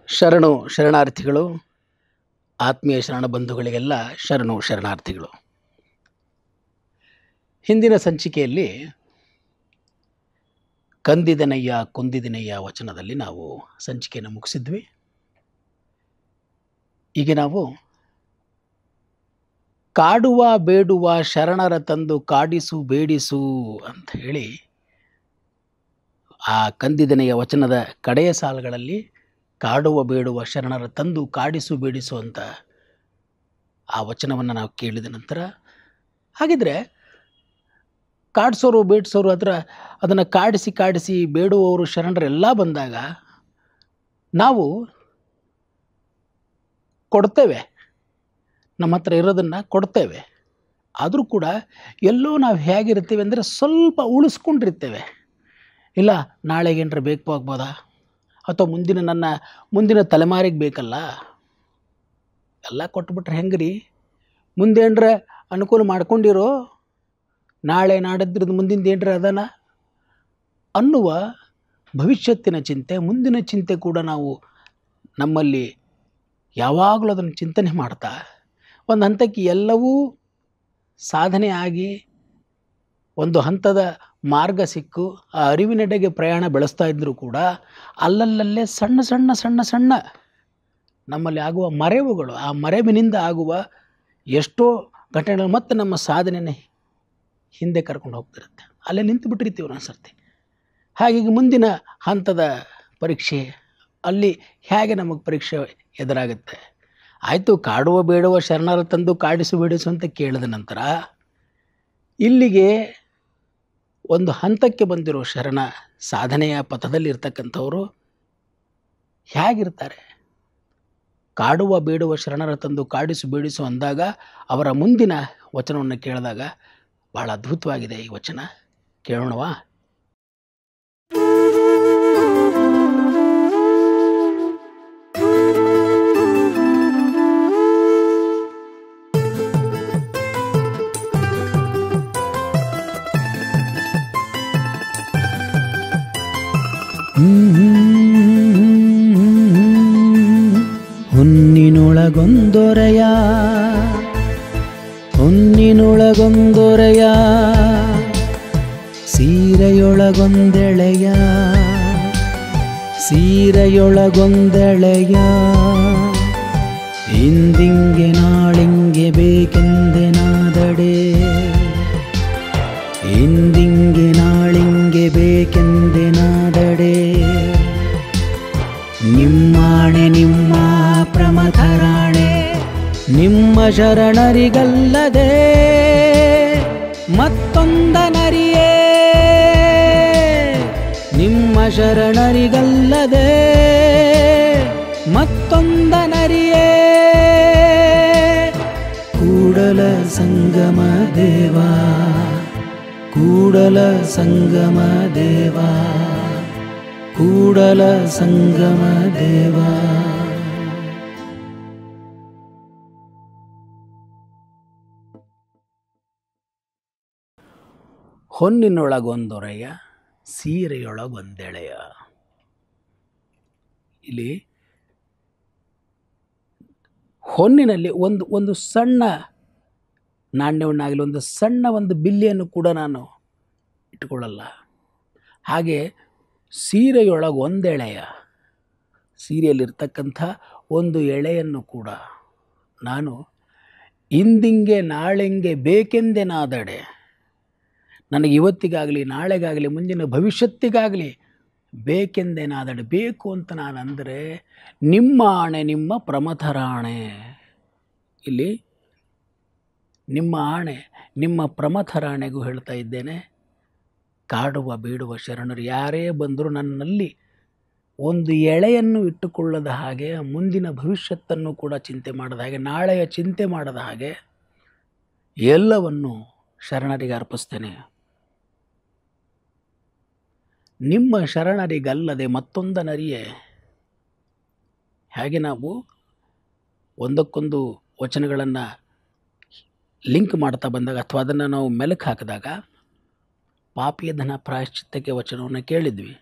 ಶರಣು ಶರಣಾರ್ಥಿಗಳು, ಆತ್ಮೀಯ ಶರಣ ಬಂಧುಗಳಿಗೆಲ್ಲ ಶರಣು ಶರಣಾರ್ಥಿಗಳು. ಹಿಂದಿನ ಸಂಚಿಕೆಯಲ್ಲಿ ಕಂದಿದನಯ್ಯ ಕುಂದಿದನಯ್ಯ ವಚನದಲ್ಲಿ ನಾವು ಸಂಚಿಕೆಯನ್ನು ಮುಗಿಸಿದ್ವಿ. ಈಗ ನಾವು ಕಾಡುವ ಬೇಡುವ ಶರಣರ ತಂದು ಕಾಡಿಸು ಬೇಡಿಸು ಅಂತ ಹೇಳಿ ಆ ಕಂದಿದನೆಯ ವಚನದ ಕಡೆಯ ಸಾಲುಗಳಲ್ಲಿ ಕಾಡುವ ಬೇಡುವ ಶರಣರ ತಂದು ಕಾಡಿಸು ಬೇಡಿಸು ಅಂತ ಆ ವಚನವನ್ನು ನಾವು ಕೇಳಿದ ನಂತರ, ಹಾಗಿದ್ರೆ ಕಾಡಿಸೋರು ಬೇಡಿಸೋರು ಅದನ್ನು ಕಾಡಿಸಿ ಬೇಡುವವರು ಶರಣರೆಲ್ಲ ಬಂದಾಗ ನಾವು ಕೊಡ್ತೇವೆ, ನಮ್ಮ ಹತ್ರ ಇರೋದನ್ನು ಕೊಡ್ತೇವೆ. ಆದರೂ ಕೂಡ ಎಲ್ಲೋ ನಾವು ಹೇಗಿರ್ತೀವಿ ಅಂದರೆ ಸ್ವಲ್ಪ ಉಳಿಸ್ಕೊಂಡಿರ್ತೇವೆ. ಇಲ್ಲ ನಾಳೆಗೇನರ ಬೇಕು ಆಗ್ಬೋದಾ, ಅಥವಾ ಮುಂದಿನ ತಲೆಮಾರಿಗೆ ಬೇಕಲ್ಲ, ಎಲ್ಲ ಕೊಟ್ಬಿಟ್ರೆ ಹೆಂಗ್ರಿ, ಮುಂದೆ ಏನರ ಅನುಕೂಲ ಮಾಡ್ಕೊಂಡಿರೋ, ನಾಳೆ ನಾಡಿದ್ರದ್ದು ಮುಂದಿನ ಏನರ ಅದಲ್ಲ ಅನ್ನುವ ಭವಿಷ್ಯತ್ತಿನ ಚಿಂತೆ, ಮುಂದಿನ ಚಿಂತೆ ಕೂಡ ನಾವು ನಮ್ಮಲ್ಲಿ ಯಾವಾಗಲೂ ಅದನ್ನು ಚಿಂತನೆ ಮಾಡ್ತಾ ಒಂದು ಹಂತಕ್ಕೆ ಎಲ್ಲವೂ ಸಾಧನೆ ಆಗಿ ಒಂದು ಹಂತದ ಮಾರ್ಗ ಸಿಕ್ಕು ಆ ಅರಿವಿನೆಡೆಗೆ ಪ್ರಯಾಣ ಬೆಳೆಸ್ತಾ ಇದ್ದರೂ ಕೂಡ ಅಲ್ಲಲ್ಲೇ ಸಣ್ಣ ಸಣ್ಣ ಸಣ್ಣ ಸಣ್ಣ ನಮ್ಮಲ್ಲಿ ಆಗುವ ಮರೆವುಗಳು, ಆ ಮರೆವಿನಿಂದ ಆಗುವ ಎಷ್ಟೋ ಘಟನೆಗಳು ಮತ್ತೆ ನಮ್ಮ ಸಾಧನೆಯನ್ನು ಹಿಂದೆ ಕರ್ಕೊಂಡು ಹೋಗ್ತಿರುತ್ತೆ. ಅಲ್ಲೇ ನಿಂತು ಬಿಟ್ಟಿರ್ತೀವಿ ಒಂದೊಂದು ಸರ್ತಿ. ಹಾಗಾಗಿ ಮುಂದಿನ ಹಂತದ ಪರೀಕ್ಷೆ ಅಲ್ಲಿ ಹೇಗೆ ನಮಗೆ ಪರೀಕ್ಷೆ ಎದುರಾಗುತ್ತೆ. ಆಯಿತು, ಕಾಡುವ ಬೇಡುವ ಶರಣರ ತಂದು ಕಾಡಿಸು ಬೇಡಿಸು ಅಂತ ಕೇಳಿದ ನಂತರ ಇಲ್ಲಿಗೆ ಒಂದು ಹಂತಕ್ಕೆ ಬಂದಿರೋ ಶರಣ ಸಾಧನೆಯ ಪಥದಲ್ಲಿ ಇರ್ತಕ್ಕಂಥವರು ಹೇಗಿರ್ತಾರೆ? ಕಾಡುವ ಬೇಡುವ ಶರಣರ ತಂದು ಕಾಡಿಸು ಬೇಡಿಸು ಅಂದಾಗ ಅವರ ಮುಂದಿನ ವಚನವನ್ನು ಕೇಳಿದಾಗ ಬಹಳ ಅದ್ಭುತವಾಗಿದೆ ಈ ವಚನ. ಕೇಳೋಣವಾ? ಹೊನ್ನಿನೊಳಗೊಂದೊರೆಯ ಸೀರೆಯೊಳಗೊಂದೆಳೆಯ ಇಂದಿಂಗೆ ನಾಳಿಂಗೆ ಬೇಕೆಂದೆನಾದಡೆ, ಇಂದಿಂಗೆ ನಾಳಿಂಗೆ ಬೇಕೆಂದೆನಾದಡೆ, ನಿಮ್ಮಾಣೆ ನಿಮ್ಮ ಪ್ರಮಥರಾಣೆ ನಿಮ್ಮ ಶರಣರಿಗಲ್ಲದೆ ಮತ್ತೊಂದನರಿಯೇ, ನಿಮ್ಮ ಶರಣರಿಗಲ್ಲದೆ ಮತ್ತೊಂದನರಿಯೇ. ಕೂಡಲ ಸಂಗಮ ದೇವ, ಕೂಡಲ ಸಂಗಮ ದೇವ, ಕೂಡಲ ಸಂಗಮ ದೇವ. ಹೊನ್ನಿನೊಳಗೊಂದೊರೆಯ ಸೀರೆಯೊಳಗೊಂದೆಳೆಯ. ಇಲ್ಲಿ ಹೊನ್ನಿನಲ್ಲಿ ಒಂದು ಸಣ್ಣ ನಾಣ್ಯವನ್ನಾಗಲಿ ಒಂದು ಸಣ್ಣ ಒಂದು ಬಿಲ್ಲಿಯನ್ನು ಕೂಡ ನಾನು ಇಟ್ಕೊಳ್ಳಲ್ಲ. ಹಾಗೆ ಸೀರೆಯೊಳಗೊಂದೆಳೆಯ, ಸೀರೆಯಲ್ಲಿರ್ತಕ್ಕಂಥ ಒಂದು ಎಳೆಯನ್ನು ಕೂಡ ನಾನು ಇಂದಿಂಗೆ ನಾಳೆಂಗೆ ಬೇಕೆಂದೆನಾದಡೆ, ನನಗೆ ಇವತ್ತಿಗಾಗಲಿ ನಾಳೆಗಾಗಲಿ ಮುಂದಿನ ಭವಿಷ್ಯತ್ತಿಗಾಗಲಿ ಬೇಕೆಂದೆನಾದಡೆ, ಬೇಕು ಅಂತ ನಾನು ಅಂದರೆ ನಿಮ್ಮ ಆಣೆ ನಿಮ್ಮ ಪ್ರಮಥರಾಣೆ. ಇಲ್ಲಿ ನಿಮ್ಮ ಆಣೆ ನಿಮ್ಮ ಪ್ರಮಥರಾಣೆಗೂ ಹೇಳ್ತಾ ಇದ್ದೇನೆ. ಕಾಡುವ ಬೇಡುವ ಶರಣರು ಯಾರೇ ಬಂದರೂ ನನ್ನಲ್ಲಿ ಒಂದು ಎಳೆಯನ್ನು ಇಟ್ಟುಕೊಳ್ಳದ ಹಾಗೆ, ಮುಂದಿನ ಭವಿಷ್ಯತ್ತನ್ನು ಕೂಡ ಚಿಂತೆ ಮಾಡದ ಹಾಗೆ, ನಾಳೆಯ ಚಿಂತೆ ಮಾಡದ ಹಾಗೆ ಎಲ್ಲವನ್ನು ಶರಣರಿಗೆ ಅರ್ಪಿಸ್ತೇನೆ. ನಿಮ್ಮ ಶರಣರಿಗಲ್ಲದೆ ಮತ್ತೊಂದನರಿಯೇ. ಹಾಗೆ ನಾವು ಒಂದಕ್ಕೊಂದು ವಚನಗಳನ್ನು ಲಿಂಕ್ ಮಾಡ್ತಾ ಬಂದಾಗ ಅಥವಾ ಅದನ್ನು ನಾವು ಮೆಲುಕು ಹಾಕಿದಾಗ ಪಾಪಿಯ ಧನ ಪ್ರಾಯಶ್ಚಿತ್ತಕ್ಕೆ ವಚನವನ್ನು ಕೇಳಿದ್ವಿ.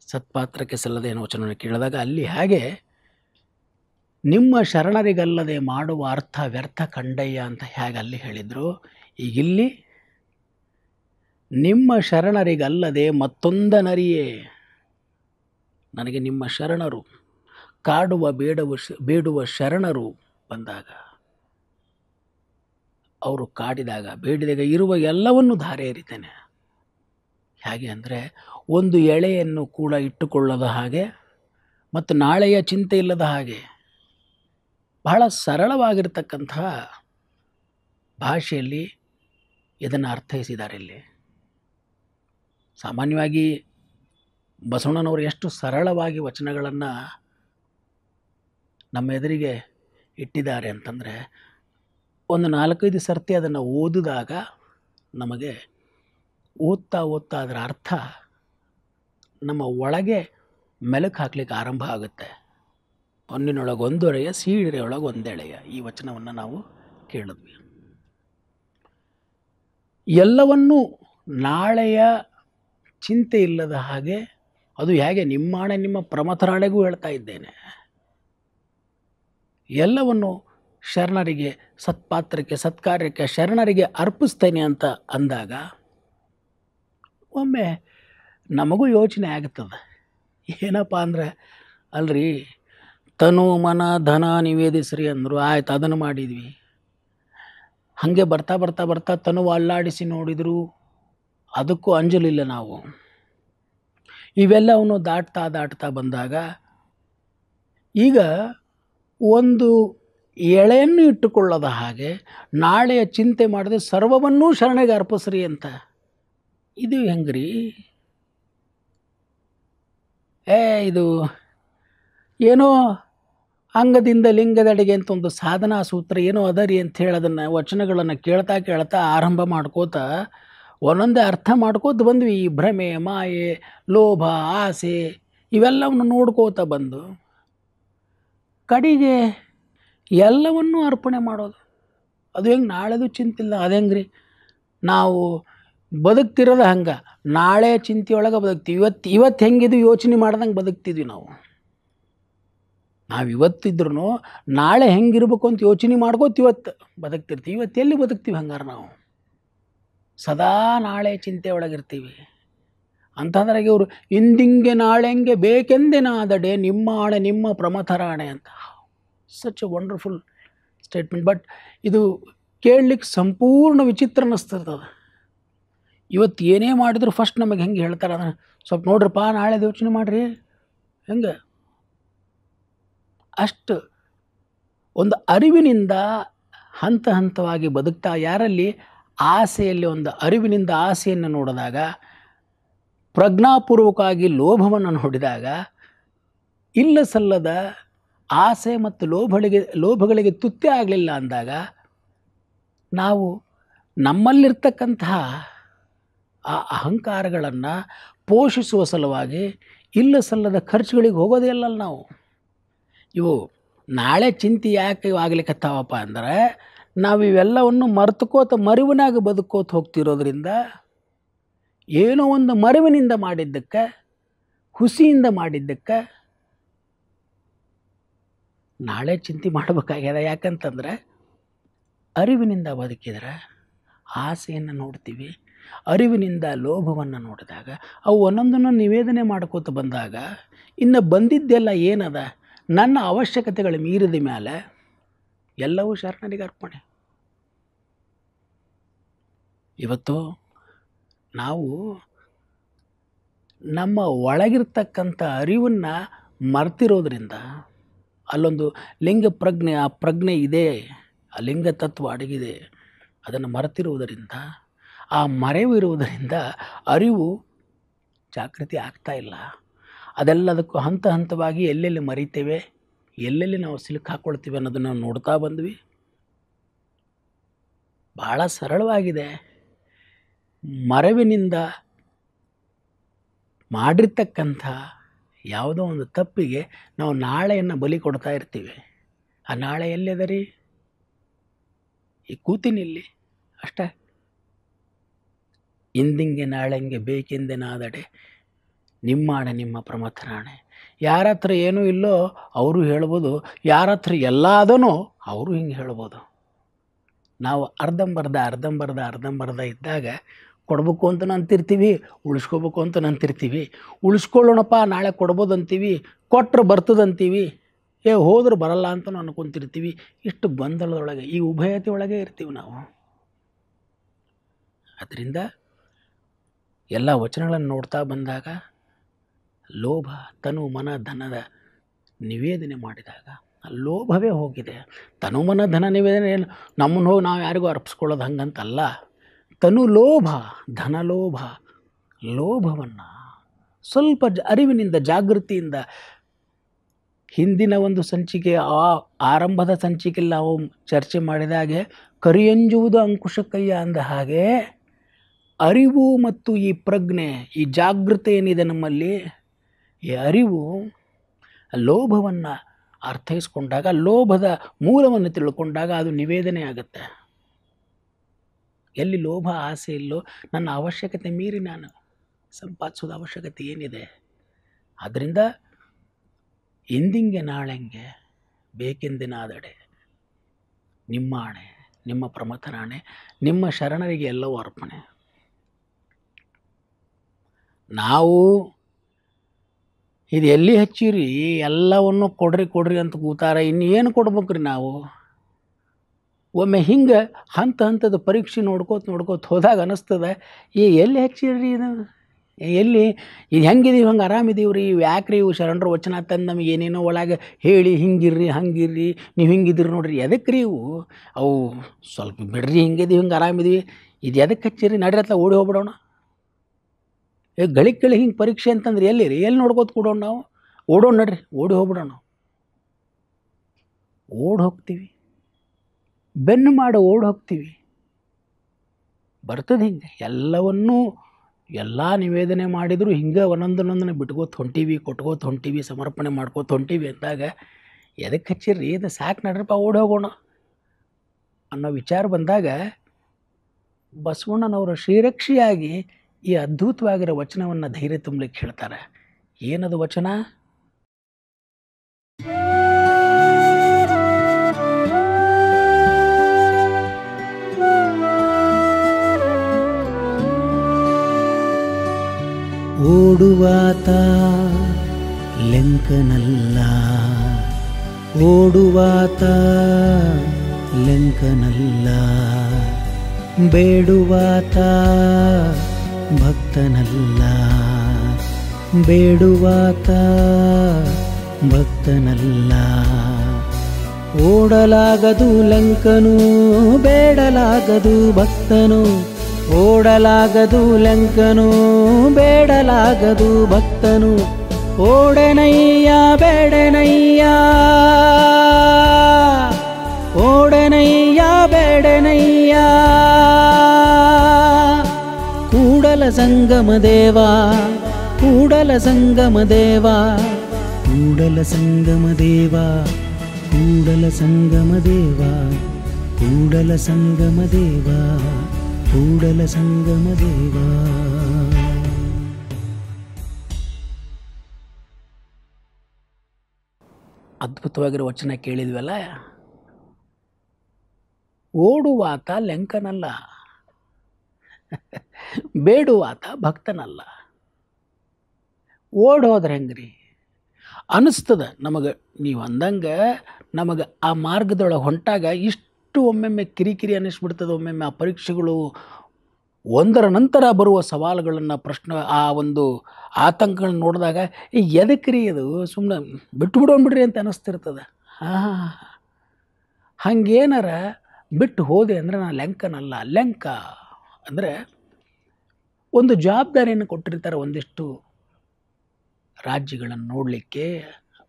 ಸತ್ಪಾತ್ರಕ್ಕೆ ಸಲ್ಲದೆ ಅನ್ನೋ ವಚನವನ್ನು ಕೇಳಿದಾಗ ಅಲ್ಲಿ ಹಾಗೆ ನಿಮ್ಮ ಶರಣರಿಗಲ್ಲದೆ ಮಾಡುವ ಅರ್ಥ ವ್ಯರ್ಥ ಕಂಡಯ್ಯ ಅಂತ ಹೇಗೆ ಅಲ್ಲಿ ಹೇಳಿದರು, ಈಗಿಲ್ಲಿ ನಿಮ್ಮ ಶರಣರಿಗಲ್ಲದೆ ಮತ್ತೊಂದನರಿಯೇ. ನನಗೆ ನಿಮ್ಮ ಶರಣರು, ಕಾಡುವ ಬೇಡುವ ಶರಣರು ಬಂದಾಗ, ಅವರು ಕಾಡಿದಾಗ ಬೇಡಿದಾಗ ಇರುವ ಎಲ್ಲವನ್ನೂ ಧಾರೆ ಎರಿತೇನೆ. ಹೇಗೆ ಅಂದರೆ, ಒಂದು ಎಳೆಯನ್ನು ಕೂಡ ಇಟ್ಟುಕೊಳ್ಳದ ಹಾಗೆ ಮತ್ತು ನಾಳೆಯ ಚಿಂತೆ ಇಲ್ಲದ ಹಾಗೆ ಬಹಳ ಸರಳವಾಗಿರ್ತಕ್ಕಂತಹ ಭಾಷೆಯಲ್ಲಿ ಇದನ್ನು ಅರ್ಥೈಸಿದ್ದಾರೆ. ಇಲ್ಲಿ ಸಾಮಾನ್ಯವಾಗಿ ಬಸವಣ್ಣನವರು ಎಷ್ಟು ಸರಳವಾಗಿ ವಚನಗಳನ್ನು ನಮ್ಮ ಎದುರಿಗೆ ಇಟ್ಟಿದ್ದಾರೆ ಅಂತಂದರೆ, ಒಂದು 4-5 ಸರ್ತಿ ಅದನ್ನು ಓದಿದಾಗ ನಮಗೆ ಓದ್ತಾ ಅದರ ಅರ್ಥ ನಮ್ಮ ಒಳಗೆ ಮೆಲುಕು ಹಾಕ್ಲಿಕ್ಕೆ ಆರಂಭ ಆಗುತ್ತೆ. ಹೊನ್ನಿನೊಳಗೆ ಒಂದೊರೆಯ, ಸೀಳೆಯೊಳಗೆ ಒಂದೆಳೆಯ, ಈ ವಚನವನ್ನು ನಾವು ಕೇಳಿದ್ವಿ. ಎಲ್ಲವನ್ನೂ ನಾಳೆಯ ಚಿಂತೆ ಇಲ್ಲದ ಹಾಗೆ, ಅದು ಹೇಗೆ ನಿಮ್ಮಾಣೆ ನಿಮ್ಮ ಪ್ರಮಥರಾಣೆಗೂ ಹೇಳ್ತಾ ಇದ್ದೇನೆ, ಎಲ್ಲವನ್ನು ಶರಣರಿಗೆ, ಸತ್ಪಾತ್ರಕ್ಕೆ, ಸತ್ಕಾರ್ಯಕ್ಕೆ, ಶರಣರಿಗೆ ಅರ್ಪಿಸ್ತೇನೆ ಅಂತ ಅಂದಾಗ ಒಮ್ಮೆ ನಮಗೂ ಯೋಚನೆ ಆಗುತ್ತದೆ. ಏನಪ್ಪ ಅಂದರೆ, ಅಲ್ರಿ ತನು ಮನ ಧನ ನಿವೇದಿಸ್ರಿ ಅಂದರು, ಆಯ್ತು ಅದನ್ನು ಮಾಡಿದ್ವಿ. ಹಾಗೆ ಬರ್ತಾ ತನು ಅಲ್ಲಾಡಿಸಿ ನೋಡಿದರು, ಅದಕ್ಕೂ ಅಂಜಲಿಲ್ಲ ನಾವು. ಇವೆಲ್ಲವನ್ನು ದಾಟ್ತಾ ಬಂದಾಗ ಈಗ ಒಂದು ಎಳೆಯನ್ನು ಇಟ್ಟುಕೊಳ್ಳದ ಹಾಗೆ ನಾಳೆಯ ಚಿಂತೆ ಮಾಡದೆ ಸರ್ವವನ್ನೂ ಶರಣೆಗೆ ಅರ್ಪಿಸ್ರಿ ಅಂತ. ಇದು ಹೆಂಗ್ರಿ? ಇದು ಏನೋ ಅಂಗದಿಂದ ಲಿಂಗದಡಿಗೆ ಅಂತ ಒಂದು ಸಾಧನಾ ಸೂತ್ರ ಏನೋ ಅದರಿ ಅಂತ ಹೇಳಿ ಅದನ್ನು ವಚನಗಳನ್ನು ಕೇಳ್ತಾ ಆರಂಭ ಮಾಡ್ಕೋತ ಒಂದೊಂದೇ ಅರ್ಥ ಮಾಡ್ಕೋತ ಬಂದ್ವಿ. ಈ ಭ್ರಮೆ, ಮಾಯೆ, ಲೋಭ, ಆಸೆ ಇವೆಲ್ಲವನ್ನು ನೋಡ್ಕೋತ ಬಂದು ಕಡೆಗೆ ಎಲ್ಲವನ್ನೂ ಅರ್ಪಣೆ ಮಾಡೋದು. ಅದು ಹೆಂಗೆ? ನಾಳೆದು ಚಿಂತಿಲ್ಲ. ಅದು ಹೆಂಗ್ರಿ? ನಾವು ಬದುಕ್ತಿರೋದು ಹಂಗೆ, ನಾಳೆ ಚಿಂತೆಯೊಳಗೆ ಬದುಕ್ತೀವಿ. ಇವತ್ತು ಹೆಂಗಿದು ಯೋಚನೆ ಮಾಡ್ದಂಗೆ ಬದುಕ್ತಿದ್ವಿ ನಾವು ಇವತ್ತಿದ್ರೂ ನಾಳೆ ಹೆಂಗಿರ್ಬೇಕು ಅಂತ ಯೋಚನೆ ಮಾಡ್ಕೋತ ಇವತ್ತು ಬದುಕ್ತಿರ್ತೀವಿ. ಇವತ್ತು ಎಲ್ಲಿ ಬದುಕ್ತೀವಿ? ಹಂಗಾರೆ ನಾವು ಸದಾ ನಾಳೆ ಚಿಂತೆ ಒಳಗಿರ್ತೀವಿ. ಅಂತಂದ್ರಾಗ ಇವರು ಇಂದಿಂಗೆ ನಾಳೆಂಗೆ ಬೇಕೆಂದೆ ನಾದಡೆ ನಿಮ್ಮ ಆಣೆ ನಿಮ್ಮ ಪ್ರಮಥರಾಣೆ ಅಂತ. Such A wonderful statement. But ಇದು ಕೇಳಲಿಕ್ಕೆ ಸಂಪೂರ್ಣ ವಿಚಿತ್ರ ಅನ್ನಿಸ್ತದೆ. ಇವತ್ತು ಏನೇ ಮಾಡಿದ್ರು ಫಸ್ಟ್ ನಮಗೆ ಹೆಂಗೆ ಹೇಳ್ತಾರೆ ಅದನ್ನು, ಸ್ವಲ್ಪ ನೋಡ್ರಪ್ಪ ನಾಳೆ ಯೋಚನೆ ಮಾಡಿರಿ, ಹೆಂಗೆ ಅಷ್ಟು ಒಂದು ಅರಿವಿನಿಂದ ಹಂತವಾಗಿ ಬದುಕ್ತಾ, ಯಾರಲ್ಲಿ ಆಸೆಯಲ್ಲಿ ಒಂದು ಅರಿವಿನಿಂದ ಆಸೆಯನ್ನು ನೋಡಿದಾಗ, ಪ್ರಜ್ಞಾಪೂರ್ವಕವಾಗಿ ಲೋಭವನ್ನು ನೋಡಿದಾಗ, ಇಲ್ಲ ಸಲ್ಲದ ಆಸೆ ಮತ್ತು ಲೋಭಗಳಿಗೆ ತುತ್ತಿ ಆಗಲಿಲ್ಲ ಅಂದಾಗ, ನಾವು ನಮ್ಮಲ್ಲಿರ್ತಕ್ಕಂತಹ ಆ ಅಹಂಕಾರಗಳನ್ನು ಪೋಷಿಸುವ ಸಲುವಾಗಿ ಇಲ್ಲ ಸಲ್ಲದ ಖರ್ಚುಗಳಿಗೆ ಹೋಗೋದೇ ಇಲ್ಲ ನಾವು. ಇವು ನಾಳೆ ಚಿಂತೆ ಯಾಕೆ ಆಗ್ಲಿಕ್ಕತ್ತಾವಪ್ಪ ಅಂದರೆ, ನಾವು ಇವೆಲ್ಲವನ್ನು ಮರಿವಿನಾಗ ಬದುಕೋತ ಹೋಗ್ತಿರೋದ್ರಿಂದ, ಏನೋ ಒಂದು ಮರಿವಿನಿಂದ ಮಾಡಿದ್ದಕ್ಕೆ, ಹುಸಿಯಿಂದ ಮಾಡಿದ್ದಕ್ಕೆ ನಾಳೆ ಚಿಂತೆ ಮಾಡಬೇಕಾಗ್ಯದ. ಯಾಕಂತಂದರೆ ಅರಿವಿನಿಂದ ಬದುಕಿದರೆ ಆಸೆಯನ್ನು ನೋಡ್ತೀವಿ, ಅರಿವಿನಿಂದ ಲೋಭವನ್ನು ನೋಡಿದಾಗ ಅವು ಒಂದೊಂದನ್ನು ನಿವೇದನೆ ಮಾಡ್ಕೋತ ಬಂದಾಗ, ಇನ್ನು ಬಂದಿದ್ದೆಲ್ಲ ಏನದ ನನ್ನ ಅವಶ್ಯಕತೆಗಳು ಮೀರಿದ ಮೇಲೆ ಎಲ್ಲವೂ ಶರಣರಿಗೆ ಅರ್ಪಣೆ. ಇವತ್ತು ನಾವು ನಮ್ಮ ಒಳಗಿರ್ತಕ್ಕಂಥ ಅರಿವನ್ನು ಮರ್ತಿರೋದ್ರಿಂದ, ಅಲ್ಲೊಂದು ಲಿಂಗ ಪ್ರಜ್ಞೆ, ಆ ಪ್ರಜ್ಞೆ ಇದೆ, ಆ ಲಿಂಗ ತತ್ವ ಅಡಗಿದೆ, ಅದನ್ನು ಮರೆತಿರುವುದರಿಂದ, ಆ ಮರೆವಿರುವುದರಿಂದ ಅರಿವು ಜಾಗೃತಿ ಆಗ್ತಾ ಇಲ್ಲ. ಅದೆಲ್ಲದಕ್ಕೂ ಹಂತವಾಗಿ ಎಲ್ಲೆಲ್ಲಿ ಮರಿತೇವೆ, ಎಲ್ಲೆಲ್ಲಿ ನಾವು ಸಿಲುಕು ಹಾಕ್ಕೊಳ್ತೀವಿ ಅನ್ನೋದನ್ನು ನಾವು ನೋಡ್ತಾ ಬಂದ್ವಿ. ಭಾಳ ಸರಳವಾಗಿದೆ. ಮರೆವಿನಿಂದ ಮಾಡಿರ್ತಕ್ಕಂಥ ಯಾವುದೋ ಒಂದು ತಪ್ಪಿಗೆ ನಾವು ನಾಳೆಯನ್ನು ಬಲಿ ಕೊಡ್ತಾ ಇರ್ತೀವಿ. ಆ ನಾಳೆ ಎಲ್ಲಿದೆ? ಈ ಕೂತಿನಿಲ್ಲಿ ಅಷ್ಟೇ. ಇಂದಿಂಗೆ ನಾಳೆಂಗೆ ಬೇಕೆಂದೆ ನಾದಡೆ ನಿಮ್ಮಾಣೆ ನಿಮ್ಮ ಪ್ರಮಥನಾಣೆ. ಯಾರ ಹತ್ರ ಏನೂ ಇಲ್ಲೋ ಅವರು ಹೇಳ್ಬೋದು, ಯಾರ ಹತ್ರ ಎಲ್ಲ ಅದನೋ ಅವರು ಹಿಂಗೆ ಹೇಳ್ಬೋದು. ನಾವು ಅರ್ಧಂಬರ್ಧ ಇದ್ದಾಗ ಕೊಡ್ಬೇಕು ಅಂತ ಅಂತಿರ್ತೀವಿ, ಉಳಿಸ್ಕೋಬೇಕು ಅಂತ ಅಂತಿರ್ತೀವಿ. ಉಳಿಸ್ಕೊಳ್ಳೋಣಪ್ಪ ನಾಳೆ ಕೊಡ್ಬೋದು ಅಂತೀವಿ, ಕೊಟ್ಟರೆ ಬರ್ತದಂತೀವಿ, ಹೋದ್ರೆ ಬರಲ್ಲ ಅಂತ ಅನ್ಕೊತಿರ್ತೀವಿ. ಇಷ್ಟು ಗೊಂದಲದೊಳಗೆ ಈ ಉಭಯತೆ ಒಳಗೆ ಇರ್ತೀವಿ ನಾವು. ಅದರಿಂದ ಎಲ್ಲ ವಚನಗಳನ್ನು ನೋಡ್ತಾ ಬಂದಾಗ ಲೋಭ ತನು ಮನ ಧನದ ನಿವೇದನೆ ಮಾಡಿದಾಗ ಲೋಭವೇ ಹೋಗಿದೆ. ತನು ಮನ ಧನ ನಿವೇದನೆ ಏನು ನಮ್ಮನ್ನು ಹೋಗಿ ನಾವು ಯಾರಿಗೂ ಅರ್ಪಿಸ್ಕೊಳ್ಳೋದು ಹಂಗಂತಲ್ಲ. ತನು ಲೋಭ ಧನಲೋಭ, ಲೋಭವನ್ನು ಸ್ವಲ್ಪ ಅರಿವಿನಿಂದ ಜಾಗೃತಿಯಿಂದ, ಹಿಂದಿನ ಒಂದು ಸಂಚಿಕೆ ಆರಂಭದ ಸಂಚಿಕೆಯಲ್ಲಿ ನಾವು ಚರ್ಚೆ ಮಾಡಿದಾಗೆ ಕರಿಯಂಜುವುದು ಅಂಕುಶಕ್ಕಯ್ಯ ಅಂದ ಹಾಗೆ ಅರಿವು ಮತ್ತು ಈ ಪ್ರಜ್ಞೆ, ಈ ಜಾಗೃತಿ ಏನಿದೆ ನಮ್ಮಲ್ಲಿ, ಈ ಅರಿವು ಲೋಭವನ್ನು ಅರ್ಥೈಸ್ಕೊಂಡಾಗ, ಲೋಭದ ಮೂಲವನ್ನು ತಿಳ್ಕೊಂಡಾಗ ಅದು ನಿವೇದನೆ ಆಗುತ್ತೆ. ಎಲ್ಲಿ ಲೋಭ ಆಸೆ ಇಲ್ಲೋ ನನ್ನ ಅವಶ್ಯಕತೆ ಮೀರಿ ನಾನು ಸಂಪಾದಿಸೋದು ಅವಶ್ಯಕತೆ ಏನಿದೆ. ಆದ್ದರಿಂದ ಎಂದಿಂಗೆ ನಾಳೆಂಗೆ ಬೇಕೆಂದಿನಾದಡೆ ನಿಮ್ಮಾಣೆ ನಿಮ್ಮ ಪ್ರಮಥನಾಣೆ, ನಿಮ್ಮ ಶರಣರಿಗೆ ಎಲ್ಲವೂ ಅರ್ಪಣೆ. ನಾವು ಇದು ಎಲ್ಲಿ ಹಚ್ಚಿರಿ ಎಲ್ಲವನ್ನು ಕೊಡ್ರಿ ಅಂತ ಕೂತಾರೆ, ಇನ್ನೇನು ಕೊಡ್ಬೇಕ್ರಿ ನಾವು. ಒಮ್ಮೆ ಹಿಂಗೆ ಹಂತದ ಪರೀಕ್ಷೆ ನೋಡ್ಕೋತ ಹೋದಾಗ ಅನ್ನಿಸ್ತದೆ, ಎಲ್ಲಿ ಹಚ್ಚಿರಿ ಇದು, ಎಲ್ಲಿ ಇದು ಹೆಂಗಿದೀವಿ, ಹಂಗೆ ಆರಾಮಿದೀವ್ರಿ, ಇವು ಯಾಕ್ರಿ ಇವು ಶರಣರ ವಚನ ತಂದು ನಮಗೆ ಏನೇನೋ ಒಳಗೆ ಹೇಳಿ ಹಿಂಗಿರ್ರಿ ಹಂಗಿರ್ರಿ ನೀವು ಹಿಂಗಿದ್ರಿ ನೋಡ್ರಿ, ಎದಕ್ಕೆ ರೀ ಇವು, ಅವು ಸ್ವಲ್ಪ ಬಿಡ್ರಿ, ಹಿಂಗಿದೀವಿ ಹಿಂಗೆ ಆರಾಮಿದೀವಿ, ಇದು ಎದಕ್ಕೆ ಹಚ್ಚಿರಿ, ನಡ್ರತ್ಲ ಓಡಿ ಹೋಗ್ಬಿಡೋಣ. ಗಳಿಗೆ ಹಿಂಗೆ ಪರೀಕ್ಷೆ ಅಂತಂದ್ರೆ ಎಲ್ಲಿ ರೀ, ಎಲ್ಲಿ ನೋಡ್ಕೋತ ಕೊಡೋಣ ನಾವು, ಓಡೋಣ ನಡ್ರಿ, ಓಡಿ ಹೋಗ್ಬಿಡೋಣ. ಓಡಿ ಹೋಗ್ತೀವಿ, ಬೆನ್ನು ಮಾಡಿ ಓಡಿ ಹೋಗ್ತೀವಿ. ಬರ್ತದೆ ಹಿಂಗೆ ಎಲ್ಲವನ್ನೂ ಎಲ್ಲ ನಿವೇದನೆ ಮಾಡಿದರೂ ಹಿಂಗೆ ಒಂದೊಂದೊಂದನ್ನು ಬಿಟ್ಕೋತ ಹೊಂಟೀವಿ, ಕೊಟ್ಕೋತ ಹೊಂಟೀವಿ, ಸಮರ್ಪಣೆ ಮಾಡ್ಕೋತ ಹೊಂಟೀವಿ ಅಂದಾಗ ಎದಕ್ಕೆ ಹಚ್ಚಿರ್ರಿ, ಇದು ಸಾಕು ನಡ್ರಪ್ಪ ಓಡಿ ಹೋಗೋಣ ಅನ್ನೋ ವಿಚಾರ ಬಂದಾಗ ಬಸವಣ್ಣನವರು ಶ್ರೀರಕ್ಷಿಯಾಗಿ ಈ ಅದ್ಭುತವಾಗಿರೋ ವಚನವನ್ನು ಧೈರ್ಯ ತುಂಬಲಿಕ್ಕೆ ಹೇಳ್ತಾರೆ. ಏನದು ವಚನ? ಓಡುವಾತ ಲೆಂಕನಲ್ಲ, ಓಡುವಾತ ಲೆಂಕನಲ್ಲ, ಬೇಡುವಾತ ಭಕ್ತನಲ್ಲ, ಬೇಡುವಾತ ಭಕ್ತನಲ್ಲ. ಓಡಲಾಗದು ಲಂಕನು, ಬೇಡಲಾಗದು ಭಕ್ತನು, ಓಡಲಾಗದು ಲಂಕನು, ಬೇಡಲಾಗದು ಭಕ್ತನು. ಓಡನಯ್ಯ ಬೇಡನಯ್ಯ, ಓಡನಯ್ಯ ಬೇಡನಯ್ಯ, ಕೂಡಲ ಸಂಗಮ ದೇವ, ಕೂಡಲ ಸಂಗಮ ದೇವ, ಕೂಡಲ ಸಂಗಮ ದೇವ, ಕೂಡಲ ಸಂಗಮ ದೇವ, ಕೂಡಲ ಸಂಗಮ ದೇವ, ಕೂಡಲ ಸಂಗಮ ದೇವ. ಅದ್ಭುತವಾಗಿರೋ ವಚನ ಕೇಳಿದ್ವಲ್ಲ. ಓಡುವಾತ ಲೆಂಕನಲ್ಲ, ಬೇಡುವಾತ ಭಕ್ತನಲ್ಲ. ಓಡೋದ್ರೆ ಹೆಂಗ್ರಿ ಅನ್ನಿಸ್ತದೆ ನಮಗೆ. ನೀವು ಅಂದಂಗೆ ನಮಗೆ ಆ ಮಾರ್ಗದೊಳಗೆ ಹೊಂಟಾಗ ಇಷ್ಟು ಒಮ್ಮೆಮ್ಮೆ ಕಿರಿಕಿರಿ ಅನ್ನಿಸ್ಬಿಡ್ತದೆ. ಒಮ್ಮೆಮ್ಮೆ ಆ ಪರೀಕ್ಷೆಗಳು ಒಂದರ ನಂತರ ಬರುವ ಸವಾಲುಗಳನ್ನು, ಆ ಒಂದು ಆತಂಕಗಳನ್ನ ನೋಡಿದಾಗ ಎದಕ್ರಿ ಅದು, ಸುಮ್ಮನೆ ಬಿಟ್ಟು ಬಿಡೋಣ್ಬಿಡ್ರಿ ಅಂತ ಅನ್ನಿಸ್ತಿರ್ತದೆ. ಹಂಗೇನಾರ ಬಿಟ್ಟು ಹೋದೆ ಅಂದರೆ ನಾನು ಲೆಂಕನಲ್ಲ. ಲೆಂಕ ಅಂದರೆ ಒಂದು ಜವಾಬ್ದಾರಿಯನ್ನು ಕೊಟ್ಟಿರ್ತಾರೆ ಒಂದಿಷ್ಟು ರಾಜ್ಯಗಳನ್ನು ನೋಡಲಿಕ್ಕೆ,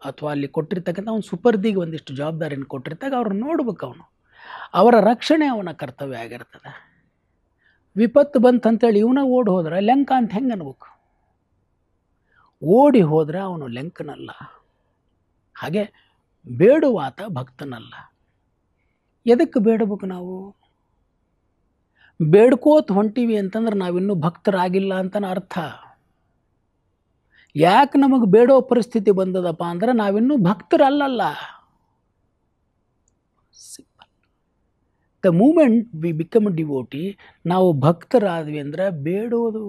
ಅಥವಾ ಅಲ್ಲಿ ಕೊಟ್ಟಿರ್ತಕ್ಕಂಥ ಒಂದು ಸುಪರ್ದಿಗೆ ಒಂದಿಷ್ಟು ಜವಾಬ್ದಾರಿಯನ್ನು ಕೊಟ್ಟಿರ್ತಾಗ ಅವ್ರನ್ನ ನೋಡ್ಬೇಕು. ಅವರ ರಕ್ಷಣೆ ಅವನ ಕರ್ತವ್ಯ ಆಗಿರ್ತದೆ. ವಿಪತ್ತು ಬಂತಂತೇಳಿ ಇವನ ಓಡಿ ಹೋದ್ರೆ ಲೆಂಕ ಅಂತ ಹೆಂಗೆ ಅನ್ಬೇಕು? ಓಡಿ ಹೋದ್ರೆ ಅವನು ಲೆಂಕನಲ್ಲ. ಹಾಗೆ ಬೇಡುವಾತ ಭಕ್ತನಲ್ಲ. ಎದಕ್ಕೆ ಬೇಡಬೇಕು ನಾವು? ಬೇಡ್ಕೋತ ಹೊಂಟೀವಿ ಅಂತಂದ್ರೆ ನಾವಿನ್ನೂ ಭಕ್ತರಾಗಿಲ್ಲ ಅಂತನ ಅರ್ಥ. ಯಾಕೆ ನಮಗೆ ಬೇಡೋ ಪರಿಸ್ಥಿತಿ ಬಂದದಪ್ಪ ಅಂದ್ರೆ ನಾವಿನ್ನೂ ಭಕ್ತರಲ್ಲಲ್ಲ. Simple. The moment we become devotee, ನಾವು ಭಕ್ತರಾದ್ವಿ ಅಂದರೆ ಬೇಡೋದು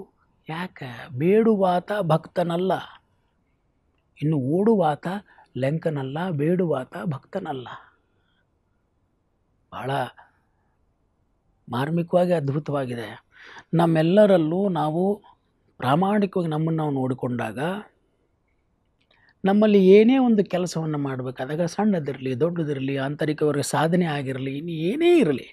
ಯಾಕೆ? ಬೇಡುವಾತ ಭಕ್ತನಲ್ಲ, ಇನ್ನು ಓಡುವಾತ ಲೆಂಕನಲ್ಲ, ಬೇಡುವಾತ ಭಕ್ತನಲ್ಲ. ಭಾಳ ಮಾರ್ಮಿಕವಾಗಿ ಅದ್ಭುತವಾಗಿದೆ. ನಮ್ಮೆಲ್ಲರಲ್ಲೂ ನಾವು ಪ್ರಾಮಾಣಿಕವಾಗಿ ನಮ್ಮನ್ನು ನಾವು ನೋಡಿಕೊಂಡಾಗ ನಮ್ಮಲ್ಲಿ ಏನೇ ಒಂದು ಕೆಲಸವನ್ನು ಮಾಡಬೇಕಾದಾಗ ಸಣ್ಣದಿರಲಿ ದೊಡ್ಡದಿರಲಿ ಆಂತರಿಕವರೆಗೆ ಸಾಧನೆ ಆಗಿರಲಿ ಇನ್ನು ಏನೇ ಇರಲಿ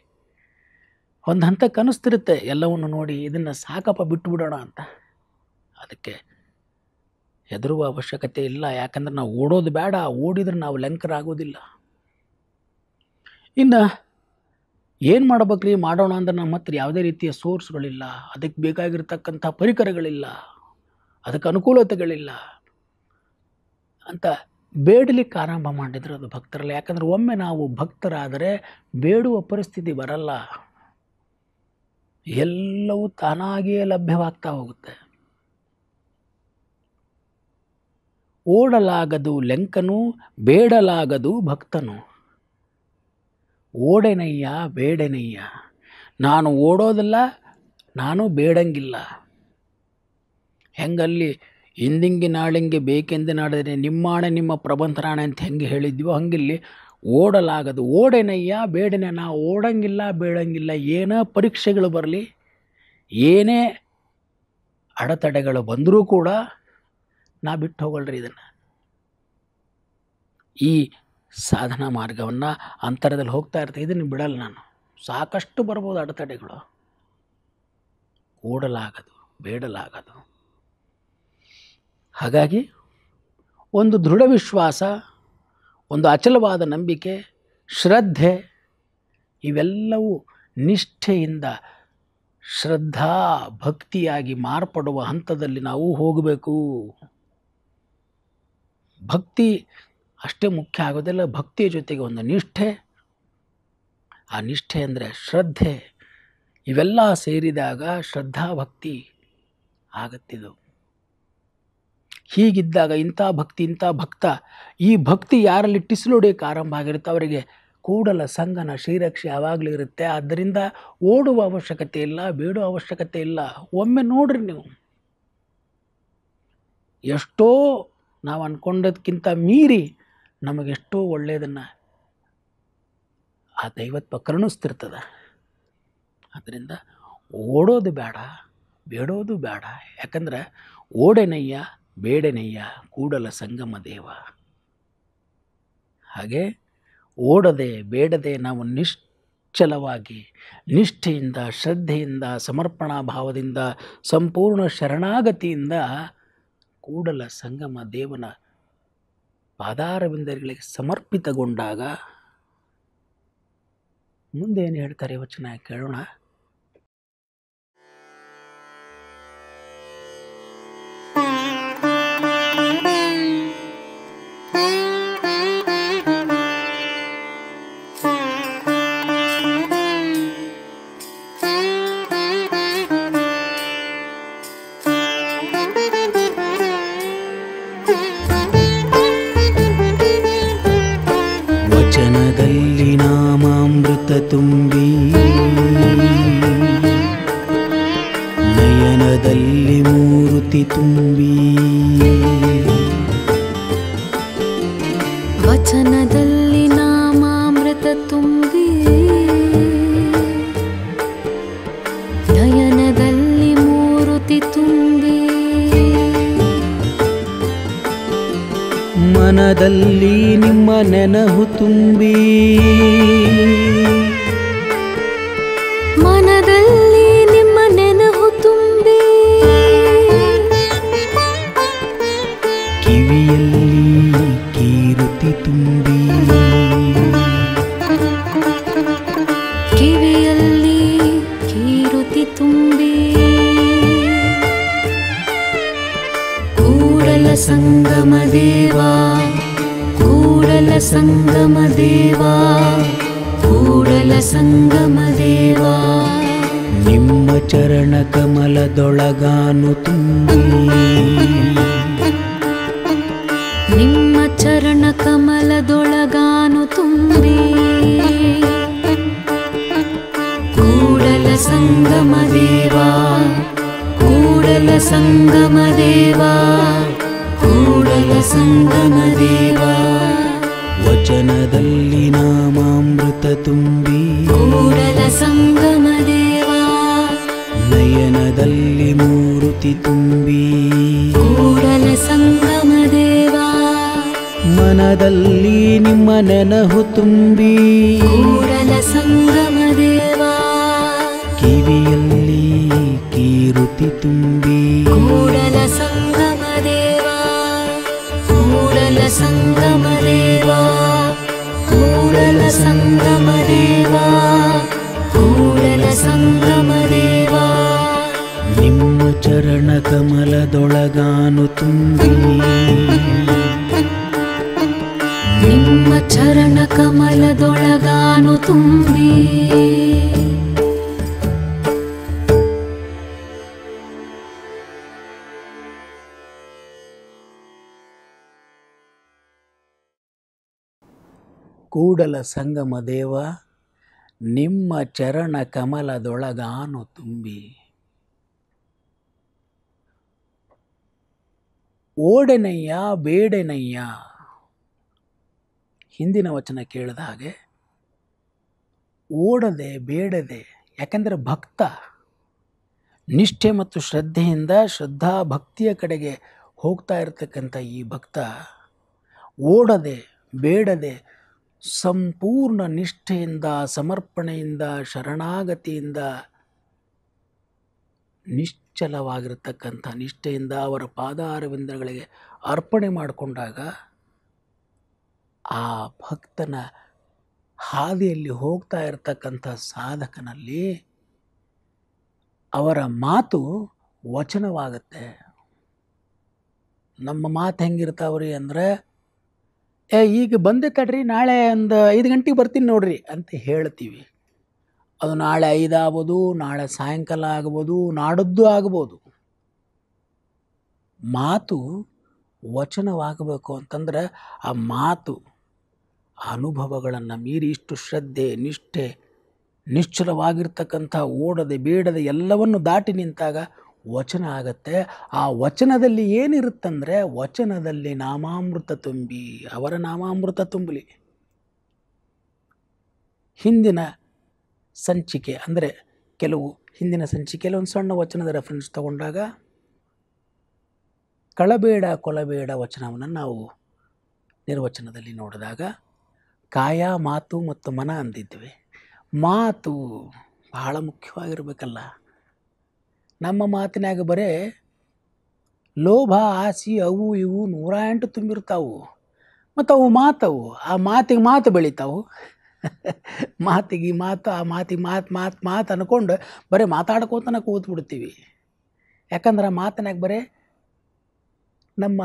ಒಂದು ಹಂತಕ್ಕೆ ಅನ್ನಿಸ್ತಿರುತ್ತೆ ಎಲ್ಲವನ್ನು ನೋಡಿ ಇದನ್ನು ಸಾಕಪ್ಪ ಬಿಟ್ಟುಬಿಡೋಣ ಅಂತ. ಅದಕ್ಕೆ ಹೆದರುವ ಅವಶ್ಯಕತೆ ಇಲ್ಲ. ಯಾಕಂದ್ರೆ ನಾವು ಓಡೋದು ಬೇಡ, ಓಡಿದ್ರೆ ನಾವು ಲೆಂಕರಾಗೋದಿಲ್ಲ. ಇನ್ನು ಏನು ಮಾಡ್ಬೇಕ್ರಿ ಮಾಡೋಣ ಅಂದ್ರೆ ನಮ್ಮ ಹತ್ರ ಯಾವುದೇ ರೀತಿಯ ಸೋರ್ಸ್ಗಳಿಲ್ಲ, ಅದಕ್ಕೆ ಬೇಕಾಗಿರ್ತಕ್ಕಂಥ ಪರಿಕರಗಳಿಲ್ಲ, ಅದಕ್ಕೆ ಅನುಕೂಲತೆಗಳಿಲ್ಲ ಅಂತ ಬೇಡಲಿಕ್ಕೆ ಆರಂಭ ಮಾಡಿದ್ರೆ ಅದು ಭಕ್ತರಲ್ಲ. ಯಾಕಂದರೆ ಒಮ್ಮೆ ನಾವು ಭಕ್ತರಾದರೆ ಬೇಡುವ ಪರಿಸ್ಥಿತಿ ಬರಲ್ಲ, ಎಲ್ಲವೂ ತಾನಾಗಿಯೇ ಲಭ್ಯವಾಗ್ತಾ ಹೋಗುತ್ತೆ. ಓಡಲಾಗದು ಲೆಂಕನು, ಬೇಡಲಾಗದು ಭಕ್ತನು. ಓಡೆನಯ್ಯ ಬೇಡೆನಯ್ಯ, ನಾನು ಓಡೋದಿಲ್ಲ, ನಾನು ಬೇಡಂಗಿಲ್ಲ. ಹೆಂಗಲ್ಲಿ ಇಂದಿಂಗೆ ನಾಳಿಂಗೆ ಬೇಕೆಂದು ನಾಡಿದ್ರೆ ನಿಮ್ಮಾಣೆ ನಿಮ್ಮ ಪ್ರಬಂಧರಾಣೆ ಅಂತ ಹೆಂಗೆ ಹೇಳಿದ್ವೋ ಹಂಗಿಲ್ಲಿ ಓಡಲಾಗದು. ಓಡೆನಯ್ಯ ಬೇಡನೆ, ನಾ ಓಡಂಗಿಲ್ಲ ಬೇಡಂಗಿಲ್ಲ. ಏನೇ ಪರೀಕ್ಷೆಗಳು ಬರಲಿ, ಏನೇ ಅಡೆತಡೆಗಳು ಬಂದರೂ ಕೂಡ ನಾ ಬಿಟ್ಟು ಹೋಗಲ್ರಿ ಇದನ್ನು. ಈ ಸಾಧನಾ ಮಾರ್ಗವನ್ನು ಅಂತರದಲ್ಲಿ ಹೋಗ್ತಾ ಇರ್ತೀನಿ, ಇದನ್ನು ಬಿಡಲ್ಲ ನಾನು. ಸಾಕಷ್ಟು ಬರ್ಬೋದು ಅಡೆತಡೆಗಳು. ಓಡಲಾಗದು ಬೇಡಲಾಗದು. ಹಾಗಾಗಿ ಒಂದು ದೃಢ ವಿಶ್ವಾಸ, ಒಂದು ಅಚಲವಾದ ನಂಬಿಕೆ, ಶ್ರದ್ಧೆ ಇವೆಲ್ಲವೂ ನಿಷ್ಠೆಯಿಂದ ಶ್ರದ್ಧಾ ಭಕ್ತಿಯಾಗಿ ಮಾರ್ಪಡುವ ಹಂತದಲ್ಲಿ ನಾವು ಹೋಗಬೇಕು. ಭಕ್ತಿ ಅಷ್ಟೇ ಮುಖ್ಯ ಆಗೋದಿಲ್ಲ, ಭಕ್ತಿಯ ಜೊತೆಗೆ ಒಂದು ನಿಷ್ಠೆ, ಆ ನಿಷ್ಠೆ ಅಂದರೆ ಶ್ರದ್ಧೆ, ಇವೆಲ್ಲ ಸೇರಿದಾಗ ಶ್ರದ್ಧಾ ಭಕ್ತಿ ಆಗತ್ತಿದು. ಹೀಗಿದ್ದಾಗ ಇಂಥ ಭಕ್ತಿ ಇಂಥ ಭಕ್ತ, ಈ ಭಕ್ತಿ ಯಾರಲ್ಲಿ ಟಿಸಿಲೊಡೆಯಕ್ಕೆ ಆರಂಭ ಆಗಿರುತ್ತೆ ಅವರಿಗೆ ಕೂಡಲ ಸಂಗನ ಶ್ರೀರಕ್ಷೆ ಯಾವಾಗಲೂ ಇರುತ್ತೆ. ಆದ್ದರಿಂದ ಓಡುವ ಅವಶ್ಯಕತೆ ಇಲ್ಲ, ಬೇಡುವ ಅವಶ್ಯಕತೆ ಇಲ್ಲ. ಒಮ್ಮೆ ನೋಡ್ರಿ ನೀವು, ಎಷ್ಟೋ ನಾವು ಅಂದ್ಕೊಂಡದಕ್ಕಿಂತ ಮೀರಿ ನಮಗೆಷ್ಟೋ ಒಳ್ಳೆಯದನ್ನು ಆ ದೈವತ್ವ ಕರುಣಿಸ್ತಿರ್ತದೆ. ಆದ್ದರಿಂದ ಓಡೋದು ಬೇಡ, ಬೇಡೋದು ಬೇಡ. ಯಾಕಂದ್ರೆ ಓಡೆನಯ್ಯ ಬೇಡೆನಯ್ಯ ಕೂಡಲ ಸಂಗಮ ದೇವ. ಹಾಗೆ ಓಡದೆ ಬೇಡದೆ ನಾವು ನಿಶ್ಚಲವಾಗಿ ನಿಷ್ಠೆಯಿಂದ ಶ್ರದ್ಧೆಯಿಂದ ಸಮರ್ಪಣಾ ಭಾವದಿಂದ ಸಂಪೂರ್ಣ ಶರಣಾಗತಿಯಿಂದ ಕೂಡಲ ಸಂಗಮ ದೇವನ ಪಾದಾರವಿಂದಗಳಿಗೆ ಸಮರ್ಪಿತಗೊಂಡಾಗ ಮುಂದೆ ಏನು ಹೇಳ್ತಾರೆ ವಚನ ಕೇಳೋಣ. ವಚನದಲ್ಲಿ ನಾಮಾಮೃತ ತುಂಬಿ, ನಯನದಲ್ಲಿ ಮೂರ್ತಿ ತುಂಬಿ. ವಚನದಲ್ಲಿ ನಾಮಾಮೃತ ತುಂಬಿ, ನಯನದಲ್ಲಿ ಮೂರ್ತಿ ತುಂಬಿ. ಮನದಲ್ಲಿ ನಿಮ್ಮ ನೆನಹು ತುಂಬಿ, ಮನದಲ್ಲಿ ನಿಮ್ಮ ನೆನಹು ತುಂಬಿ. ಕಿವಿಯಲ್ಲಿ ಕೀರುತಿ ತುಂಬಿ, ಕಿವಿಯಲ್ಲಿ ಕೀರುತಿ ತುಂಬಿ. ಕೂಡಲ ಸಂಗಮ ದೇವಾ, ಕೂಡಲ ಸಂಗಮ ದೇವಾ, ಕೂಡಲ ಸಂಗಮ ದೇವಾ. ನಿಮ್ಮ ಚರಣ ಕಮಲದೊಳಗಾನು ತುಂಬಿ, ನಿಮ್ಮ ಚರಣ ಕಮಲದೊಳಗಾನು ತುಂಬಿ ಕೂಡಲ ಸಂಗಮ ದೇವಾ ಕೂಡಲ ಸಂಗಮ ದೇವಾ ಕೂಡಲ ಸಂಗಮ ದೇವಾ ವಚನದಲ್ಲಿ ನಾಮಾಮೃತ ತುಂಬಿ ಕೂಡಲ ಸಂಗಮ ದೇವಾ ನಯನದಲ್ಲಿ ಮೂರುತಿ ತುಂಬಿ ಕೂಡಲ ಸಂಗಮ ದೇವಾ ಮನದಲ್ಲಿ ನಿಮ್ಮ ನೆನಹು ತುಂಬಿ ಕೂಡಲ ಸಂಗಮ ದೇವಾ ಕಿವಿಯಲ್ಲಿ ಕೀರುತಿ ತುಂಬಿ ಕೂಡಲ ಸಂಗಮ ದೇವಾ ಕೂಡಲ ಸಂಗಮ ದೇವಾ ಕೂಡಲ ಸಂಗಮ ದೇವಾ ಕೂಡಲ ಸಂಗಮ ದೇವಾ ನಿಮ್ಮ ಚರಣ ಕಮಲದೊಳಗಾನು ತುಂಬಿ ನಿಮ್ಮ ಚರಣ ಕಮಲದೊಳಗಾನು ತುಂಬಿ ಕೂಡಲ ಸಂಗಮ ದೇವ ನಿಮ್ಮ ಚರಣ ಕಮಲದೊಳಗಾನು ತುಂಬಿ. ಓಡೆನಯ್ಯ ಬೇಡೆನಯ್ಯ, ಹಿಂದಿನ ವಚನ ಕೇಳಿದ ಹಾಗೆ ಓಡದೆ ಬೇಡದೆ, ಯಾಕಂದರೆ ಭಕ್ತ ನಿಷ್ಠೆ ಮತ್ತು ಶ್ರದ್ಧೆಯಿಂದ ಶ್ರದ್ಧಾ ಭಕ್ತಿಯ ಕಡೆಗೆ ಹೋಗ್ತಾ ಇರತಕ್ಕಂಥ ಈ ಭಕ್ತ ಓಡದೆ ಬೇಡದೆ ಸಂಪೂರ್ಣ ನಿಷ್ಠೆಯಿಂದ ಸಮರ್ಪಣೆಯಿಂದ ಶರಣಾಗತಿಯಿಂದ ನಿಶ್ಚಲವಾಗಿರತಕ್ಕಂಥ ನಿಷ್ಠೆಯಿಂದ ಅವರ ಪಾದಾರವಿಂದಗಳಿಗೆ ಅರ್ಪಣೆ ಮಾಡಿಕೊಂಡಾಗ ಆ ಭಕ್ತನ ಹಾದಿಯಲ್ಲಿ ಹೋಗ್ತಾ ಇರತಕ್ಕಂಥ ಸಾಧಕನಲ್ಲಿ ಅವರ ಮಾತು ವಚನವಾಗುತ್ತೆ. ನಮ್ಮ ಮಾತು ಹೆಂಗಿರ್ತಾವ್ರಿ ಅಂದರೆ, ಈಗ ಬಂದೆ ತಡ್ರಿ, ನಾಳೆ ಒಂದು 5 ಗಂಟೆಗೆ ಬರ್ತೀನಿ ನೋಡ್ರಿ ಅಂತ ಹೇಳ್ತೀವಿ. ಅದು ನಾಳೆ 5 ಆಗ್ಬೋದು, ನಾಳೆ ಸಾಯಂಕಾಲ ಆಗ್ಬೋದು, ನಾಡದ್ದು ಆಗ್ಬೋದು. ಮಾತು ವಚನವಾಗಬೇಕು ಅಂತಂದ್ರೆ ಆ ಮಾತು ಅನುಭವಗಳನ್ನು ಮೀರಿ ಇಷ್ಟು ಶ್ರದ್ಧೆ ನಿಷ್ಠೆ ನಿಶ್ಚಲವಾಗಿರ್ತಕ್ಕಂಥ ಓಡದೆ ಬೇಡದೆ ಎಲ್ಲವನ್ನು ದಾಟಿ ನಿಂತಾಗ ವಚನ ಆಗತ್ತೆ. ಆ ವಚನದಲ್ಲಿ ಏನಿರುತ್ತಂದರೆ, ವಚನದಲ್ಲಿ ನಾಮಾಮೃತ ತುಂಬಿ, ಅವರ ನಾಮಾಮೃತ ತುಂಬಲಿ. ಹಿಂದಿನ ಸಂಚಿಕೆ ಅಂದರೆ ಹಿಂದಿನ ಸಂಚಿಕೆಯಲ್ಲಿ ಒಂದು ಸಣ್ಣ ವಚನದ ರೆಫರೆನ್ಸ್ ತಗೊಂಡಾಗ ಕಳಬೇಡ ಕೊಲಬೇಡ ವಚನವನ್ನು ನಾವು ನಿರ್ವಚನದಲ್ಲಿ ನೋಡಿದಾಗ ಕಾಯ ಮಾತು ಮತ್ತು ಮನ ಅಂದಿದ್ವಿ. ಮಾತು ಬಹಳ ಮುಖ್ಯವಾಗಿರಬೇಕಲ್ಲ. ನಮ್ಮ ಮಾತಿನಾಗ ಬರೇ ಲೋಭ ಆಸೆ ಅವು ಇವು 108 ತುಂಬಿರ್ತಾವು. ಮತ್ತು ಅವು ಮಾತವು, ಆ ಮಾತಿಗೆ ಮಾತು ಬೆಳಿತಾವು. ಮಾತಿಗೆ ಮಾತು, ಆ ಮಾತಿಗೆ ಮಾತು ಅಂದ್ಕೊಂಡು ಬರೀ ಮಾತಾಡ್ಕೋತನ ಕೂತ್ಬಿಡ್ತೀವಿ. ಯಾಕಂದ್ರೆ ಆ ಮಾತಿನಾಗ ಬರೀ ನಮ್ಮ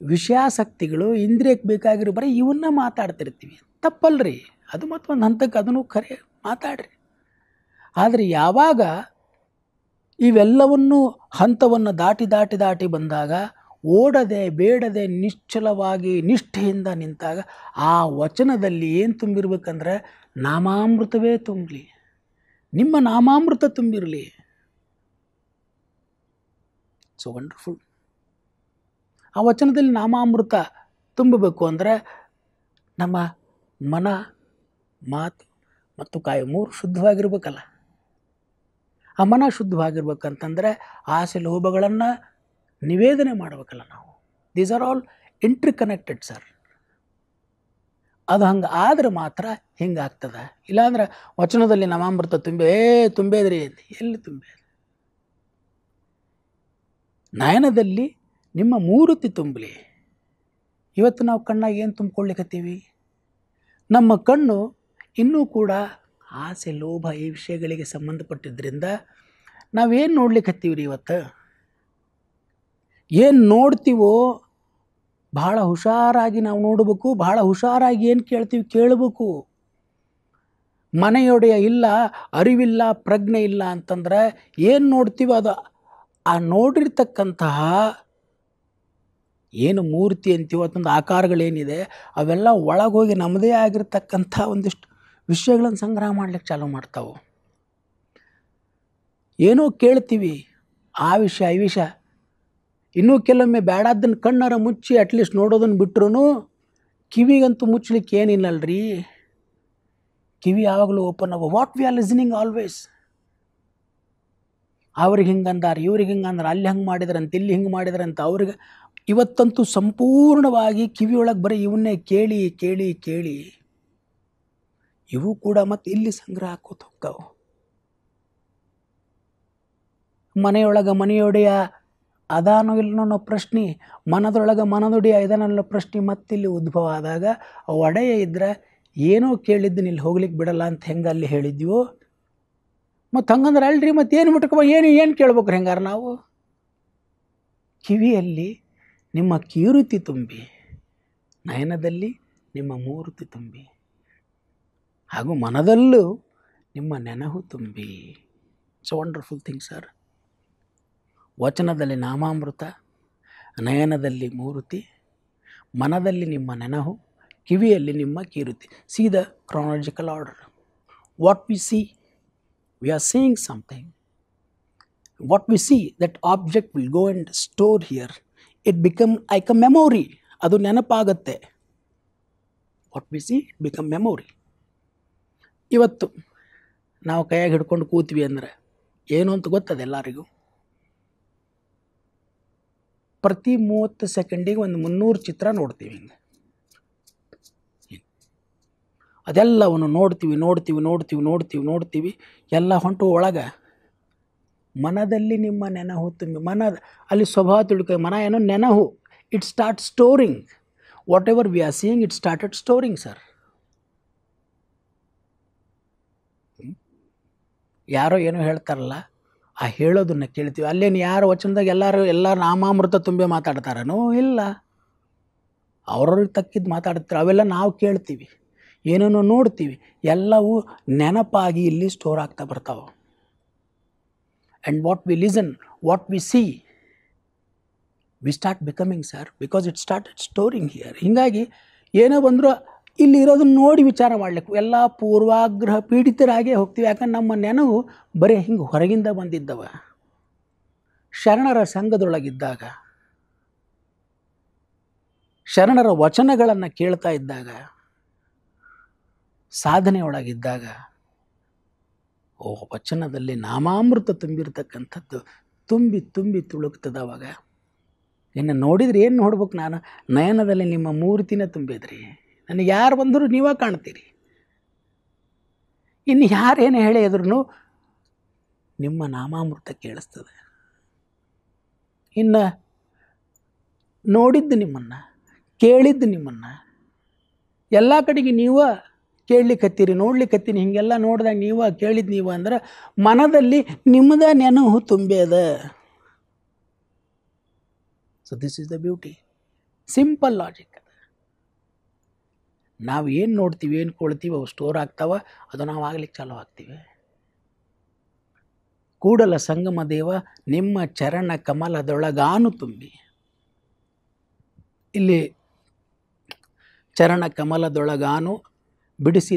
ವಿಷಯಾಸಕ್ತಿಗಳು ಇಂದ್ರಿಯಕ್ಕೆ ಬೇಕಾಗಿರೋ ಬರೀ ಇವನ್ನ ಮಾತಾಡ್ತಿರ್ತೀವಿ. ತಪ್ಪಲ್ರಿ, ಅದು ಮತ್ತೊಂದು ಹಂತಕ್ಕೆ ಅದನ್ನು ಖರೆ ಮಾತಾಡ್ರಿ. ಆದರೆ ಯಾವಾಗ ಇವೆಲ್ಲವನ್ನೂ ಹಂತವನ್ನು ದಾಟಿ ಬಂದಾಗ ಓಡದೆ ಬೇಡದೆ ನಿಶ್ಚಲವಾಗಿ ನಿಷ್ಠೆಯಿಂದ ನಿಂತಾಗ ಆ ವಚನದಲ್ಲಿ ಏನು ತುಂಬಿರ್ಬೇಕಂದ್ರೆ ನಾಮಾಮೃತವೇ ತುಂಬಲಿ, ನಿಮ್ಮ ನಾಮಾಮೃತ ತುಂಬಿರಲಿ. So wonderful. ಆ ವಚನದಲ್ಲಿ ನಾಮಾಮೃತ ತುಂಬಬೇಕು ಅಂದರೆ ನಮ್ಮ ಮನ, ಮಾತು ಮತ್ತು ಕಾಯ 3 ಶುದ್ಧವಾಗಿರ್ಬೇಕಲ್ಲ. ಆ ಮನ ಶುದ್ಧವಾಗಿರ್ಬೇಕಂತಂದರೆ ಆಸೆ ಲೋಭಗಳನ್ನು ನಿವೇದನೆ ಮಾಡಬೇಕಲ್ಲ ನಾವು. These are all interconnected sir. ಅದು ಹಂಗೆ ಆದರೆ ಮಾತ್ರ ಹಿಂಗಾಗ್ತದೆ. ಇಲ್ಲಾಂದ್ರೆ ವಚನದಲ್ಲಿ ನಾಮಾಮೃತ ತುಂಬೇದ್ರಿ ಅಂತ ಎಲ್ಲಿ ತುಂಬೇದ್ರಿ? ನಯನದಲ್ಲಿ ನಿಮ್ಮ ಮೂರುತಿ ತುಂಬಲಿ. ಇವತ್ತು ನಾವು ಕಣ್ಣಾಗ ಏನು ತುಂಬಿಕೊಳ್ಳಿಕತ್ತೀವಿ? ನಮ್ಮ ಕಣ್ಣು ಇನ್ನೂ ಕೂಡ ಆಸೆ ಲೋಭ ಈ ವಿಷಯಗಳಿಗೆ ಸಂಬಂಧಪಟ್ಟಿದ್ದರಿಂದ ನಾವೇನು ನೋಡ್ಲಿಕ್ಕತ್ತೀವಿ ರೀ ಇವತ್ತು? ಏನು ನೋಡ್ತೀವೋ ಭಾಳ ಹುಷಾರಾಗಿ ನಾವು ನೋಡಬೇಕು. ಭಾಳ ಹುಷಾರಾಗಿ ಏನು ಕೇಳ್ತೀವಿ ಕೇಳಬೇಕು. ಮನೆಯೊಡೆಯ ಇಲ್ಲ, ಅರಿವಿಲ್ಲ, ಪ್ರಜ್ಞೆ ಇಲ್ಲ ಅಂತಂದ್ರೆ ಏನು ನೋಡ್ತೀವೋ ಅದು ಆ ನೋಡಿರ್ತಕ್ಕಂತಹ ಏನು ಮೂರ್ತಿ ಅಂತೀವೋ ಅದೊಂದು ಆಕಾರಗಳೇನಿದೆ ಅವೆಲ್ಲ ಒಳಗೋಗಿ ನಮ್ಮದೇ ಆಗಿರ್ತಕ್ಕಂಥ ಒಂದಿಷ್ಟು ವಿಷಯಗಳನ್ನು ಸಂಗ್ರಹ ಮಾಡ್ಲಿಕ್ಕೆ ಚಾಲೂ ಮಾಡ್ತಾವೆ. ಏನೋ ಕೇಳ್ತೀವಿ, ಆ ವಿಷಯ ಈ ವಿಷಯ, ಇನ್ನೂ ಕೆಲವೊಮ್ಮೆ ಬೇಡಾದ್ದನ್ನು ಕಣ್ಣಾರ ಮುಚ್ಚಿ ಅಟ್ಲೀಸ್ಟ್ ನೋಡೋದನ್ನು ಬಿಟ್ಟರು ಕಿವಿಗಂತೂ ಮುಚ್ಚಲಿಕ್ಕೆ ಏನಿಲ್ಲಲ್ರಿ. ಕಿವಿ ಯಾವಾಗಲೂ ಓಪನ್ ಅವ. What we are listening always. ಅವ್ರಿಗೆ ಹಿಂಗಂದಾರ, ಇವ್ರಿಗೆ ಹಿಂಗಂದ್ರೆ, ಅಲ್ಲಿ ಹಂಗೆ ಮಾಡಿದ್ರಂತ, ಇಲ್ಲಿ ಹಿಂಗೆ ಮಾಡಿದ್ರಂತ, ಅವ್ರಿಗೆ ಇವತ್ತಂತೂ ಸಂಪೂರ್ಣವಾಗಿ ಕಿವಿಯೊಳಗೆ ಬರೀ ಇವನ್ನೇ ಕೇಳಿ ಕೇಳಿ ಕೇಳಿ ಇವು ಕೂಡ ಮತ್ತು ಇಲ್ಲಿ ಸಂಗ್ರಹ ಹಾಕೋತ ಹೋಗ್ತಾವೆ. ಮನೆಯೊಳಗೆ ಮನೆಯೊಡೆಯ ಅದಾನೋ ಇಲ್ಲನೋ ಅನ್ನೋ ಪ್ರಶ್ನೆ, ಮನದೊಳಗೆ ಮನದೊಡೆಯ ಇದನ್ನೋ ಪ್ರಶ್ನೆ ಮತ್ತಿಲ್ಲಿ ಉದ್ಭವ ಆದಾಗ ಒಡೆಯ ಇದ್ದರೆ ಏನೋ ಕೇಳಿದ್ದು ಇಲ್ಲಿ ಹೋಗ್ಲಿಕ್ಕೆ ಬಿಡಲ್ಲ ಅಂತ ಹೆಂಗೆ ಅಲ್ಲಿ ಹೇಳಿದ್ವೋ, ಮತ್ತು ಹಂಗಂದ್ರೆ ಅಲ್ರಿ ಮತ್ತು ಏನು ಬಿಟ್ಕೊ ಏನು ಕೇಳ್ಬೇಕ್ರಿ ಹೆಂಗಾರ ನಾವು. ಕಿವಿಯಲ್ಲಿ ನಿಮ್ಮ ಕೀರುತಿ ತುಂಬಿ, ನಯನದಲ್ಲಿ ನಿಮ್ಮ ಮೂರ್ತಿ ತುಂಬಿ, ಹಾಗೂ ಮನದಲ್ಲೂ ನಿಮ್ಮ ನೆನಹು ತುಂಬಿ. It's wonderful thing sir. ವಚನದಲ್ಲಿ ನಾಮಾಮೃತ, ನಯನದಲ್ಲಿ ಮೂರ್ತಿ, ಮನದಲ್ಲಿ ನಿಮ್ಮ ನೆನಹು, ಕಿವಿಯಲ್ಲಿ ನಿಮ್ಮ ಕೀರುತಿ. See the chronological order. What we see, we are seeing something. What we see, that object will go and store here. It become like a memory. ಅದು ನೆನಪಾಗತ್ತೆ. What we see, it become memory. ಇವತ್ತು ನಾವು ಕೈಯಾಗಿ ಹಿಡ್ಕೊಂಡು ಕೂತ್ವಿ ಅಂದರೆ ಏನು ಅಂತ ಗೊತ್ತದೆ ಎಲ್ಲರಿಗೂ. ಪ್ರತಿ 30 ಸೆಕೆಂಡಿಗೆ ಒಂದು 300 ಚಿತ್ರ ನೋಡ್ತೀವಿ. ಹಿಂಗೆ ಅದೆಲ್ಲವನ್ನು ನೋಡ್ತೀವಿ ಎಲ್ಲ ಹೊಂಟು ಒಳಗೆ. ಮನದಲ್ಲಿ ನಿಮ್ಮ ನೆನಹು ತುಂಬಿ, ಮನ ಅಲ್ಲಿ ಸ್ವಭಾವ ತಿಳ್ಕೊ. ಮನ ಏನೋ ನೆನಹು, it start storing whatever we are seeing, it started storing sir. ಯಾರೋ ಏನೋ ಹೇಳ್ತಾರಲ್ಲ, ಆ ಹೇಳೋದನ್ನು ಕೇಳ್ತೀವಿ. ಅಲ್ಲೇನು ಯಾರು ವಚನದಾಗ ಎಲ್ಲರೂ ನಾಮಾಮೃತ ತುಂಬಿ ಮಾತಾಡ್ತಾರನೋ ಇಲ್ಲ, ಅವ್ರವ್ರಿಗೆ ತಕ್ಕಿದ್ದು ಮಾತಾಡ್ತಾರೆ. ಅವೆಲ್ಲ ನಾವು ಕೇಳ್ತೀವಿ, ಏನೇನೋ ನೋಡ್ತೀವಿ, ಎಲ್ಲವೂ ನೆನಪಾಗಿ ಇಲ್ಲಿ ಸ್ಟೋರ್ ಆಗ್ತಾ ಬರ್ತಾವೆ. And what we listen, what we C, we start becoming sir, because it started storing here. ಹೀಗಾಗಿ ಏನೋ ಬಂದರೂ ಇಲ್ಲಿ ಇರೋದನ್ನ ನೋಡಿ ವಿಚಾರ ಮಾಡಲಿಕ್ಕೆ ಎಲ್ಲ ಪೂರ್ವಾಗ್ರಹ ಪೀಡಿತರಾಗೇ ಹೋಗ್ತೀವಿ. ಯಾಕಂದ್ರೆ ನಮ್ಮ ನೆನವು ಬರೀ ಹಿಂಗೆ ಹೊರಗಿಂದ ಬಂದಿದ್ದವ. ಶರಣರ ಸಂಘದೊಳಗಿದ್ದಾಗ, ಶರಣರ ವಚನಗಳನ್ನು ಕೇಳ್ತಾ ಇದ್ದಾಗ, ಸಾಧನೆಯೊಳಗಿದ್ದಾಗ, ವಚನದಲ್ಲಿ ನಾಮಾಮೃತ ತುಂಬಿರ್ತಕ್ಕಂಥದ್ದು ತುಂಬಿ ತುಂಬಿ ತುಳುಕ್ತದವಾಗ. ಇನ್ನು ನೋಡಿದ್ರೆ ಏನು ನೋಡ್ಬೇಕು, ನಾನು ನಯನದಲ್ಲಿ ನಿಮ್ಮ ಮೂರ್ತಿನ ತುಂಬಿದ್ರಿ. ನನಗೆ ಯಾರು ಬಂದರೂ ನೀವೇ ಕಾಣ್ತೀರಿ. ಇನ್ನು ಯಾರೇನು ಹೇಳಿದ್ರು ನಿಮ್ಮ ನಾಮಾಮೃತ ಕೇಳಿಸ್ತದೆ. ಇನ್ನು ನೋಡಿದ್ದು ನಿಮ್ಮನ್ನು, ಕೇಳಿದ್ದು ನಿಮ್ಮನ್ನು, ಎಲ್ಲ ಕಡೆಗೆ ನೀವು ಕೇಳಲಿಕ್ಕತ್ತೀರಿ, ನೋಡ್ಲಿಕ್ಕತ್ತೀನಿ. ಹೀಗೆಲ್ಲ ನೋಡಿದಾಗ ನೀವು ಕೇಳಿದ್ದು ನೀವು ಅಂದ್ರೆ ಮನದಲ್ಲಿ ನಿಮ್ಮದ ನೆನಹು ತುಂಬ್ಯದ. So this is the beauty. Simple logic. ನಾವು ಏನು ನೋಡ್ತೀವಿ, ಏನು ಕೊಳ್ತೀವಿ, ಅವು ಸ್ಟೋರ್ ಆಗ್ತಾವ. ಅದು ನಾವು ಆಗ್ಲಿಕ್ಕೆ ಚಾಲೂ ಆಗ್ತೀವಿ. ಕೂಡಲ ಸಂಗಮ ದೇವ ನಿಮ್ಮ ಚರಣ ಕಮಲದೊಳಗಾನು ತುಂಬಿ. ಇಲ್ಲಿ ಚರಣ ಕಮಲದೊಳಗಾನು ಬಿಡಿಸಿ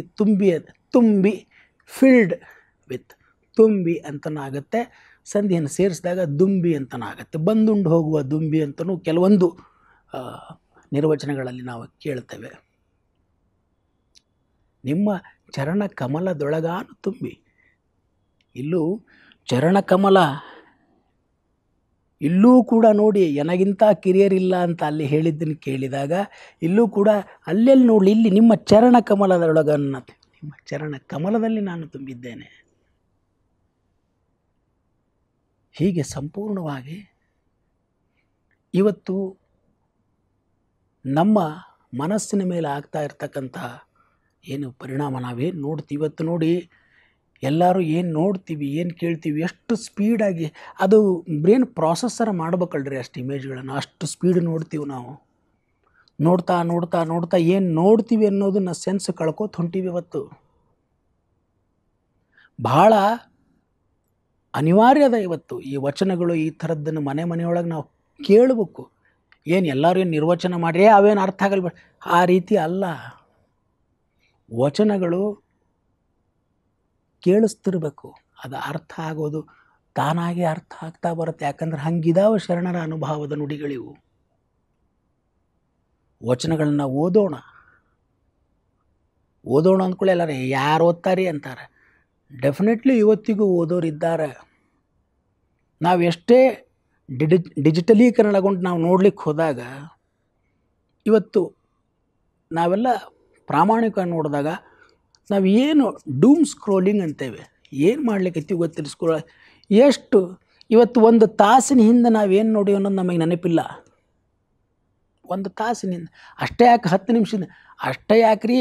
ತುಂಬಿ ಫಿಲ್ಡ್ ವಿತ್ ತುಂಬಿ ಅಂತನೂ ಆಗುತ್ತೆ. ಸಂಧಿಯನ್ನು ಸೇರಿಸಿದಾಗ ದುಂಬಿ ಅಂತನೂ ಆಗುತ್ತೆ. ಬಂದುಂಡು ಹೋಗುವ ದುಂಬಿ ಅಂತಲೂ ಕೆಲವೊಂದು ನಿರ್ವಚನಗಳಲ್ಲಿ ನಾವು ಕೇಳ್ತೇವೆ. ನಿಮ್ಮ ಚರಣ ಕಮಲದೊಳಗಾನು ತುಂಬಿ. ಇಲ್ಲೂ ಚರಣಕಮಲ, ಇಲ್ಲೂ ಕೂಡ ನೋಡಿ ನನಗಿಂತ ಕಿರಿಯರಿಲ್ಲ ಅಂತ ಅಲ್ಲಿ ಹೇಳಿದ್ದನ್ನು ಕೇಳಿದಾಗ ಇಲ್ಲೂ ಕೂಡ ಅಲ್ಲೆಲ್ಲಿ ನೋಡಲಿ, ಇಲ್ಲಿ ನಿಮ್ಮ ಚರಣ ಕಮಲದೊಳಗನ್ನ, ನಿಮ್ಮ ಚರಣ ಕಮಲದಲ್ಲಿ ನಾನು ತುಂಬಿದ್ದೇನೆ. ಹೀಗೆ ಸಂಪೂರ್ಣವಾಗಿ ಇವತ್ತು ನಮ್ಮ ಮನಸ್ಸಿನ ಮೇಲೆ ಆಗ್ತಾ ಇರ್ತಕ್ಕಂಥ ಏನು ಪರಿಣಾಮ, ನಾವೇನು ನೋಡ್ತೀವಿ ಇವತ್ತು ನೋಡಿ, ಎಲ್ಲರೂ ಏನು ನೋಡ್ತೀವಿ, ಏನು ಕೇಳ್ತೀವಿ, ಎಷ್ಟು ಸ್ಪೀಡಾಗಿ ಅದು ಬ್ರೇನ್ ಪ್ರಾಸೆಸರ್ ಮಾಡ್ಬೇಕಲ್ರಿ ಅಷ್ಟು ಇಮೇಜ್ಗಳನ್ನು. ಅಷ್ಟು ಸ್ಪೀಡ್ ನೋಡ್ತೀವಿ ನಾವು. ನೋಡ್ತಾ ನೋಡ್ತಾ ನೋಡ್ತಾ ಏನು ನೋಡ್ತೀವಿ ಅನ್ನೋದನ್ನ ಸೆನ್ಸ್ ಕಳ್ಕೋತ ಹೊಂಟೀವಿ ಇವತ್ತು. ಭಾಳ ಅನಿವಾರ್ಯದ ಇವತ್ತು ಈ ವಚನಗಳು, ಈ ಥರದ್ದನ್ನು ಮನೆಯೊಳಗೆ ನಾವು ಕೇಳಬೇಕು. ಏನು ಎಲ್ಲರೂ ಏನು ನಿರ್ವಚನ ಮಾಡ್ರಿ ಅವೇನು ಅರ್ಥ ಆಗಲ್ಲ ಆ ರೀತಿ ಅಲ್ಲ. ವಚನಗಳು ಕೇಳಿಸ್ತಿರ್ಬೇಕು, ಅದು ಅರ್ಥ ಆಗೋದು ತಾನಾಗೆ ಅರ್ಥ ಆಗ್ತಾ ಬರುತ್ತೆ. ಯಾಕಂದ್ರೆ ಹಂಗಿದಾವ ಶರಣರ ಅನುಭವದ ನುಡಿಗಳಿವು. ವಚನಗಳನ್ನ ಓದೋಣ ಅಂದ್ಕೊಳ್ಳಿ ಎಲ್ಲರೂ ಯಾರು ಓದ್ತಾರೆ ಅಂತಾರೆ. ಡೆಫಿನೆಟ್ಲಿ ಇವತ್ತಿಗೂ ಓದೋರಿದ್ದಾರೆ. ನಾವು ಎಷ್ಟೇ ಡಿಜಿಟಲೀಕರಣಗೊಂಡು ನಾವು ನೋಡ್ಲಿಕ್ಕೆ ಹೋದಾಗ ಇವತ್ತು ನಾವೆಲ್ಲ ಪ್ರಾಮಾಣಿಕ ನೋಡಿದಾಗ ನಾವು ಏನು ಡೂಮ್ ಸ್ಕ್ರೋಲಿಂಗ್ ಅಂತೇವೆ, ಏನು ಮಾಡ್ಲಿಕ್ಕೆ ಗೊತ್ತಿಲ್ಲ. ಎಷ್ಟು ಇವತ್ತು ಒಂದು ತಾಸಿನ ಹಿಂದೆ ನಾವೇನು ನೋಡಿ ಅನ್ನೋದು ನಮಗೆ ನೆನಪಿಲ್ಲ. ಒಂದು ತಾಸಿನಿಂದ ಅಷ್ಟೇ ಯಾಕೆ 10 ನಿಮಿಷದಿಂದ ಅಷ್ಟೇ ಯಾಕೆ ರೀ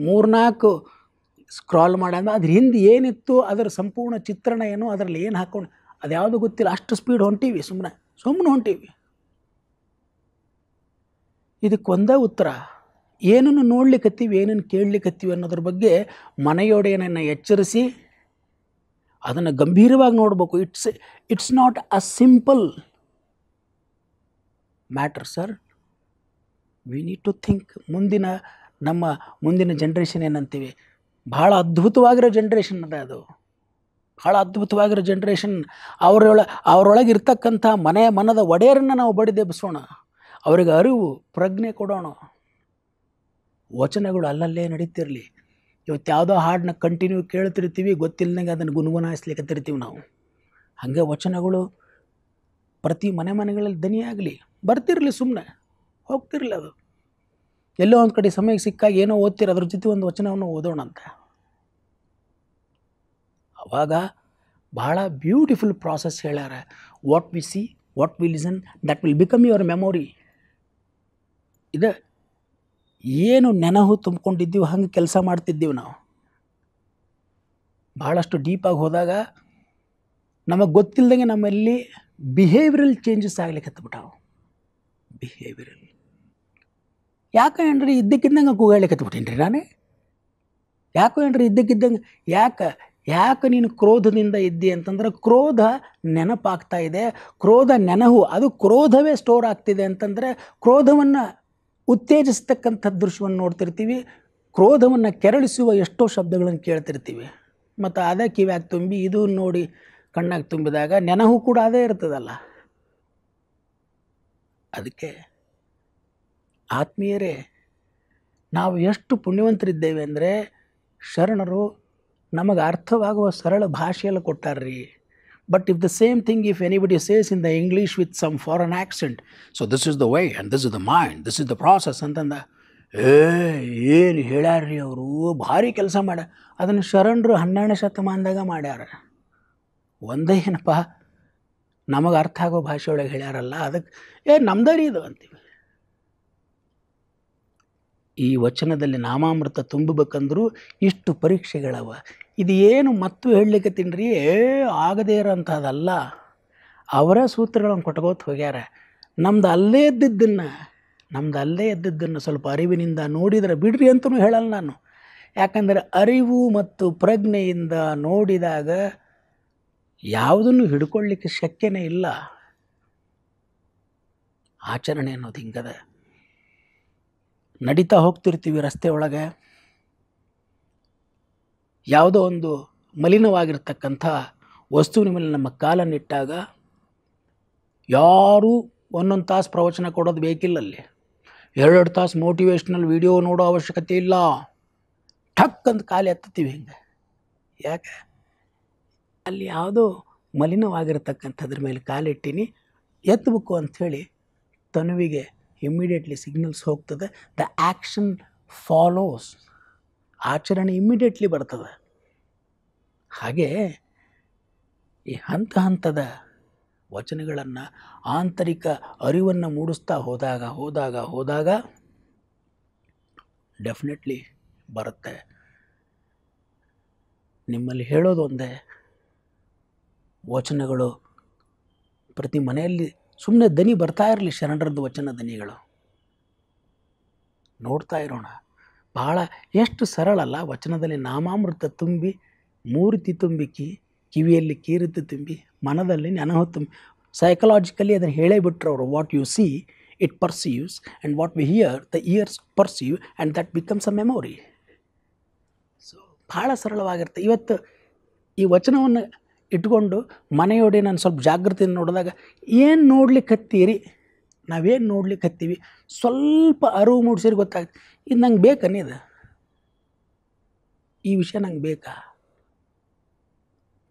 3-4 ಸ್ಕ್ರಾಲ್ ಮಾಡೋದು ಅದ್ರ ಹಿಂದೆ ಏನಿತ್ತು ಅದರ ಸಂಪೂರ್ಣ ಚಿತ್ರಣ ಏನು ಅದರಲ್ಲಿ ಏನು ಹಾಕ್ಕೊಂಡು ಅದು ಯಾವುದು ಗೊತ್ತಿಲ್ಲ. ಅಷ್ಟು ಸ್ಪೀಡ್ ಹೊಂಟೀವಿ, ಸುಮ್ಮನೆ ಹೊಂಟೀವಿ. ಇದಕ್ಕೊಂದೇ ಉತ್ತರ, ಏನನ್ನು ನೋಡ್ಲಿಕ್ಕತ್ತೀವಿ ಏನನ್ನು ಕೇಳಲಿಕ್ಕತ್ತೀವಿ ಅನ್ನೋದ್ರ ಬಗ್ಗೆ ಮನೆಯೊಡೆಯನನ್ನು ಎಚ್ಚರಿಸಿ ಅದನ್ನು ಗಂಭೀರವಾಗಿ ನೋಡಬೇಕು. It's not a simple matter sir. We need to think. ಮುಂದಿನ ಜನ್ರೇಷನ್ ಏನಂತೀವಿ, ಭಾಳ ಅದ್ಭುತವಾಗಿರೋ ಜನ್ರೇಷನ್ ಅದ. ಅದು ಭಾಳ ಅದ್ಭುತವಾಗಿರೋ ಜನ್ರೇಷನ್. ಅವರೊಳಗೆ ಇರ್ತಕ್ಕಂಥ ಮನದ ಒಡೆಯರನ್ನು ನಾವು ಬಡಿದೆಬ್ಬಿಸೋಣ, ಅವರಿಗೆ ಅರಿವು ಪ್ರಜ್ಞೆ ಕೊಡೋಣ. ವಚನಗಳು ಅಲ್ಲಲ್ಲೇ ನಡೀತಿರಲಿ. ಇವತ್ತು ಯಾವುದೋ ಹಾಡನ್ನ ಕಂಟಿನ್ಯೂ ಕೇಳ್ತಿರ್ತೀವಿ, ಗೊತ್ತಿಲ್ಲದಂಗೆ ಅದನ್ನು ಗುಣಗುಣಿಸ್ಲಿಕ್ಕತ್ತಿರ್ತೀವಿ ನಾವು. ಹಾಗೆ ವಚನಗಳು ಪ್ರತಿ ಮನೆಗಳಲ್ಲಿ ದನಿಯಾಗಲಿ, ಬರ್ತಿರಲಿ, ಸುಮ್ಮನೆ ಹೋಗ್ತಿರಲಿ. ಅದು ಎಲ್ಲೋ ಒಂದು ಕಡೆ ಸಮಯಕ್ಕೆ ಸಿಕ್ಕಾಗ ಏನೋ ಓದ್ತಿರ, ಅದ್ರ ಜೊತೆ ಒಂದು ವಚನವನ್ನು ಓದೋಣ ಅಂತ. ಅವಾಗ ಭಾಳ ಬ್ಯೂಟಿಫುಲ್ ಪ್ರಾಸೆಸ್ ಹೇಳ್ಯಾರ. What we C, what we listen, that will become your memory. ಇದು ಏನು ನೆನಹು ತುಂಬಿಕೊಂಡಿದ್ದೀವಿ ಹಂಗೆ ಕೆಲಸ ಮಾಡ್ತಿದ್ದೀವಿ ನಾವು. ಭಾಳಷ್ಟು ಡೀಪಾಗಿ ಹೋದಾಗ ನಮಗೆ ಗೊತ್ತಿಲ್ಲದಂಗೆ ನಮ್ಮಲ್ಲಿ ಬಿಹೇವಿಯರಲ್ ಚೇಂಜಸ್ ಆಗ್ಲಿಕ್ಕೆ ಹತ್ಬಿಟ್ಟಾವು. ಬಿಹೇವಿಯರಲ್ ಯಾಕೇನ್ರಿ ಇದ್ದಕ್ಕಿದ್ದಂಗೆ ಕೂಗಾಡ್ಲಿಕ್ಕೆ ಹತ್ಬಿಟ್ಟೀನಿ ರೀ ನಾನೇ. ಯಾಕೇನ್ರಿ ಇದ್ದಕ್ಕಿದ್ದಂಗೆ ಯಾಕೆ ನೀನು ಕ್ರೋಧದಿಂದ ಇದ್ದಿ ಅಂತಂದ್ರೆ ಕ್ರೋಧ ನೆನಪಾಗ್ತಾ ಇದೆ, ಕ್ರೋಧ ನೆನಹು, ಅದು ಕ್ರೋಧವೇ ಸ್ಟೋರ್ ಆಗ್ತಿದೆ ಅಂತಂದರೆ ಕ್ರೋಧವನ್ನು ಉತ್ತೇಜಿಸ್ತಕ್ಕಂಥ ದೃಶ್ಯವನ್ನು ನೋಡ್ತಿರ್ತೀವಿ, ಕ್ರೋಧವನ್ನು ಕೆರಳಿಸುವ ಎಷ್ಟೋ ಶಬ್ದಗಳನ್ನು ಕೇಳ್ತಿರ್ತೀವಿ. ಮತ್ತು ಅದೇ ಕಿವ್ಯಾಗ ತುಂಬಿ ಇದು ನೋಡಿ ಕಣ್ಣಾಗಿ ತುಂಬಿದಾಗ ನೆನಹು ಕೂಡ ಅದೇ ಇರ್ತದಲ್ಲ. ಅದಕ್ಕೆ ಆತ್ಮೀಯರೇ, ನಾವು ಎಷ್ಟು ಪುಣ್ಯವಂತರಿದ್ದೇವೆ ಅಂದರೆ ಶರಣರು ನಮಗೆ ಅರ್ಥವಾಗುವ ಸರಳ ಭಾಷೆಯಲ್ಲಿ ಕೊಟ್ಟಾರ್ರಿ. But if the same thing if anybody says in the English with some foreign accent, so this is the way and this is the mind, this is the process ಅಂತಂದ ಏನು ಹೇಳ್ಯಾರ್ರಿ ಅವರು, ಭಾರಿ ಕೆಲಸ ಮಾಡ್ಯಾರ. ಅದನ್ನು ಶರಣರು 12ನೇ ಶತಮಾನದಾಗ ಮಾಡ್ಯಾರ. ಒಂದೇ ಏನಪ್ಪ ನಮಗೆ ಅರ್ಥ ಆಗೋ ಭಾಷೆಯೊಳಗೆ ಹೇಳ್ಯಾರಲ್ಲ, ಅದಕ್ಕೆ ನಮ್ದರಿ ಇದು ಅಂತೀವಿ. ಈ ವಚನದಲ್ಲಿ ನಾಮಾಮೃತ ತುಂಬಬೇಕಂದ್ರೂ ಇಷ್ಟು ಪರೀಕ್ಷೆಗಳವ. ಇದು ಏನು ಮತ್ತು ಹೇಳಲಿಕ್ಕೆ ತಿನ್ರಿ ಆಗದೇ ಇರೋಂಥದ್ದಲ್ಲ. ಅವರ ಸೂತ್ರಗಳನ್ನು ಕೊಟ್ಕೋತ ಹೋಗ್ಯಾರ. ನಮ್ದು ಅಲ್ಲೇ ಎದ್ದಿದ್ದನ್ನು ಸ್ವಲ್ಪ ಅರಿವಿನಿಂದ ನೋಡಿದರೆ ಬಿಡ್ರಿ ಅಂತಲೂ ಹೇಳಲ್ಲ ನಾನು. ಯಾಕಂದರೆ ಅರಿವು ಮತ್ತು ಪ್ರಜ್ಞೆಯಿಂದ ನೋಡಿದಾಗ ಯಾವುದನ್ನು ಹಿಡ್ಕೊಳ್ಳಿಕ್ಕೆ ಶಕ್ಯನೇ ಇಲ್ಲ. ಆಚರಣೆ ಅನ್ನೋದು ಹಿಂಗದ. ನಡೀತಾ ಹೋಗ್ತಿರ್ತೀವಿ ರಸ್ತೆ ಒಳಗೆ, ಯಾವುದೋ ಒಂದು ಮಲಿನವಾಗಿರ್ತಕ್ಕಂಥ ವಸ್ತುವಿನ ಮೇಲೆ ನಮ್ಮ ಕಾಲನ್ನಿಟ್ಟಾಗ ಯಾರೂ 1 ತಾಸು ಪ್ರವಚನ ಕೊಡೋದು ಬೇಕಿಲ್ಲ. ಅಲ್ಲಿ 2 ತಾಸು ಮೋಟಿವೇಶ್ನಲ್ ವಿಡಿಯೋ ನೋಡೋ ಅವಶ್ಯಕತೆ ಇಲ್ಲ. ಠಕ್ ಅಂತ ಕಾಲು ಎತ್ತೀವಿ ಹಿಂಗೆ. ಯಾಕೆ? ಅಲ್ಲಿ ಯಾವುದೋ ಮಲಿನವಾಗಿರ್ತಕ್ಕಂಥದ್ರ ಮೇಲೆ ಕಾಲಿಟ್ಟಿನಿ, ಎತ್ತಬೇಕು ಅಂಥೇಳಿ ತನುವಿಗೆ ಇಮ್ಮಿಡಿಯೇಟ್ಲಿ ಸಿಗ್ನಲ್ಸ್ ಹೋಗ್ತದೆ. ದ ಆ್ಯಕ್ಷನ್ ಫಾಲೋಸ್, ಆಚರಣೆ ಇಮ್ಮಿಡಿಯೇಟ್ಲಿ ಬರ್ತದೆ. ಹಾಗೆ ಈ ಹಂತದ ವಚನಗಳನ್ನು ಆಂತರಿಕ ಅರಿವನ್ನು ಮೂಡಿಸ್ತಾ ಹೋದಾಗ ಡೆಫಿನೆಟ್ಲಿ ಬರುತ್ತೆ. ನಿಮ್ಮಲ್ಲಿ ಹೇಳೋದು ಒಂದೇ, ವಚನಗಳು ಪ್ರತಿ ಮನೆಯಲ್ಲಿ ಸುಮ್ಮನೆ ದನಿ ಬರ್ತಾ ಇರಲಿ. ಶರಣರದ್ದು ವಚನ ದನಿಗಳು ನೋಡ್ತಾ ಇರೋಣ. ಭಾಳ ಎಷ್ಟು ಸರಳಲ್ಲ ವಚನದಲ್ಲಿ. ನಾಮಾಮೃತ ತುಂಬಿ ಮೂರ್ತಿ ತುಂಬಿ ಕಿವಿಯಲ್ಲಿ ಕೀರ್ತಿ ತುಂಬಿ ಮನದಲ್ಲಿ ನೆನಹು ತುಂಬಿ. ಸೈಕಲಾಜಿಕಲಿ ಅದನ್ನು ಹೇಳೇ ಬಿಟ್ರು ಅವರು. What U C it perceives, and what we hear, the ears perceive, and that becomes a memory. So ಭಾಳ ಸರಳವಾಗಿರುತ್ತೆ. ಇವತ್ತು ಈ ವಚನವನ್ನು ಇಟ್ಕೊಂಡು ಮನೆಯೊಡೆ ನಾನು ಸ್ವಲ್ಪ ಜಾಗೃತಿಯಿಂದ ನೋಡಿದಾಗ ಏನು ನೋಡ್ಲಿಕ್ಕತ್ತೀರಿ, ನಾವೇನು ನೋಡ್ಲಿಕ್ಕತ್ತೀವಿ, ಸ್ವಲ್ಪ ಅರಿವು ಮೂಡಿಸಿದ್ರೆ ಗೊತ್ತಾಗುತ್ತೆ, ಇದು ನಂಗೆ ಬೇಕನ್ನಿದು, ಈ ವಿಷಯ ನಂಗೆ ಬೇಕಾ,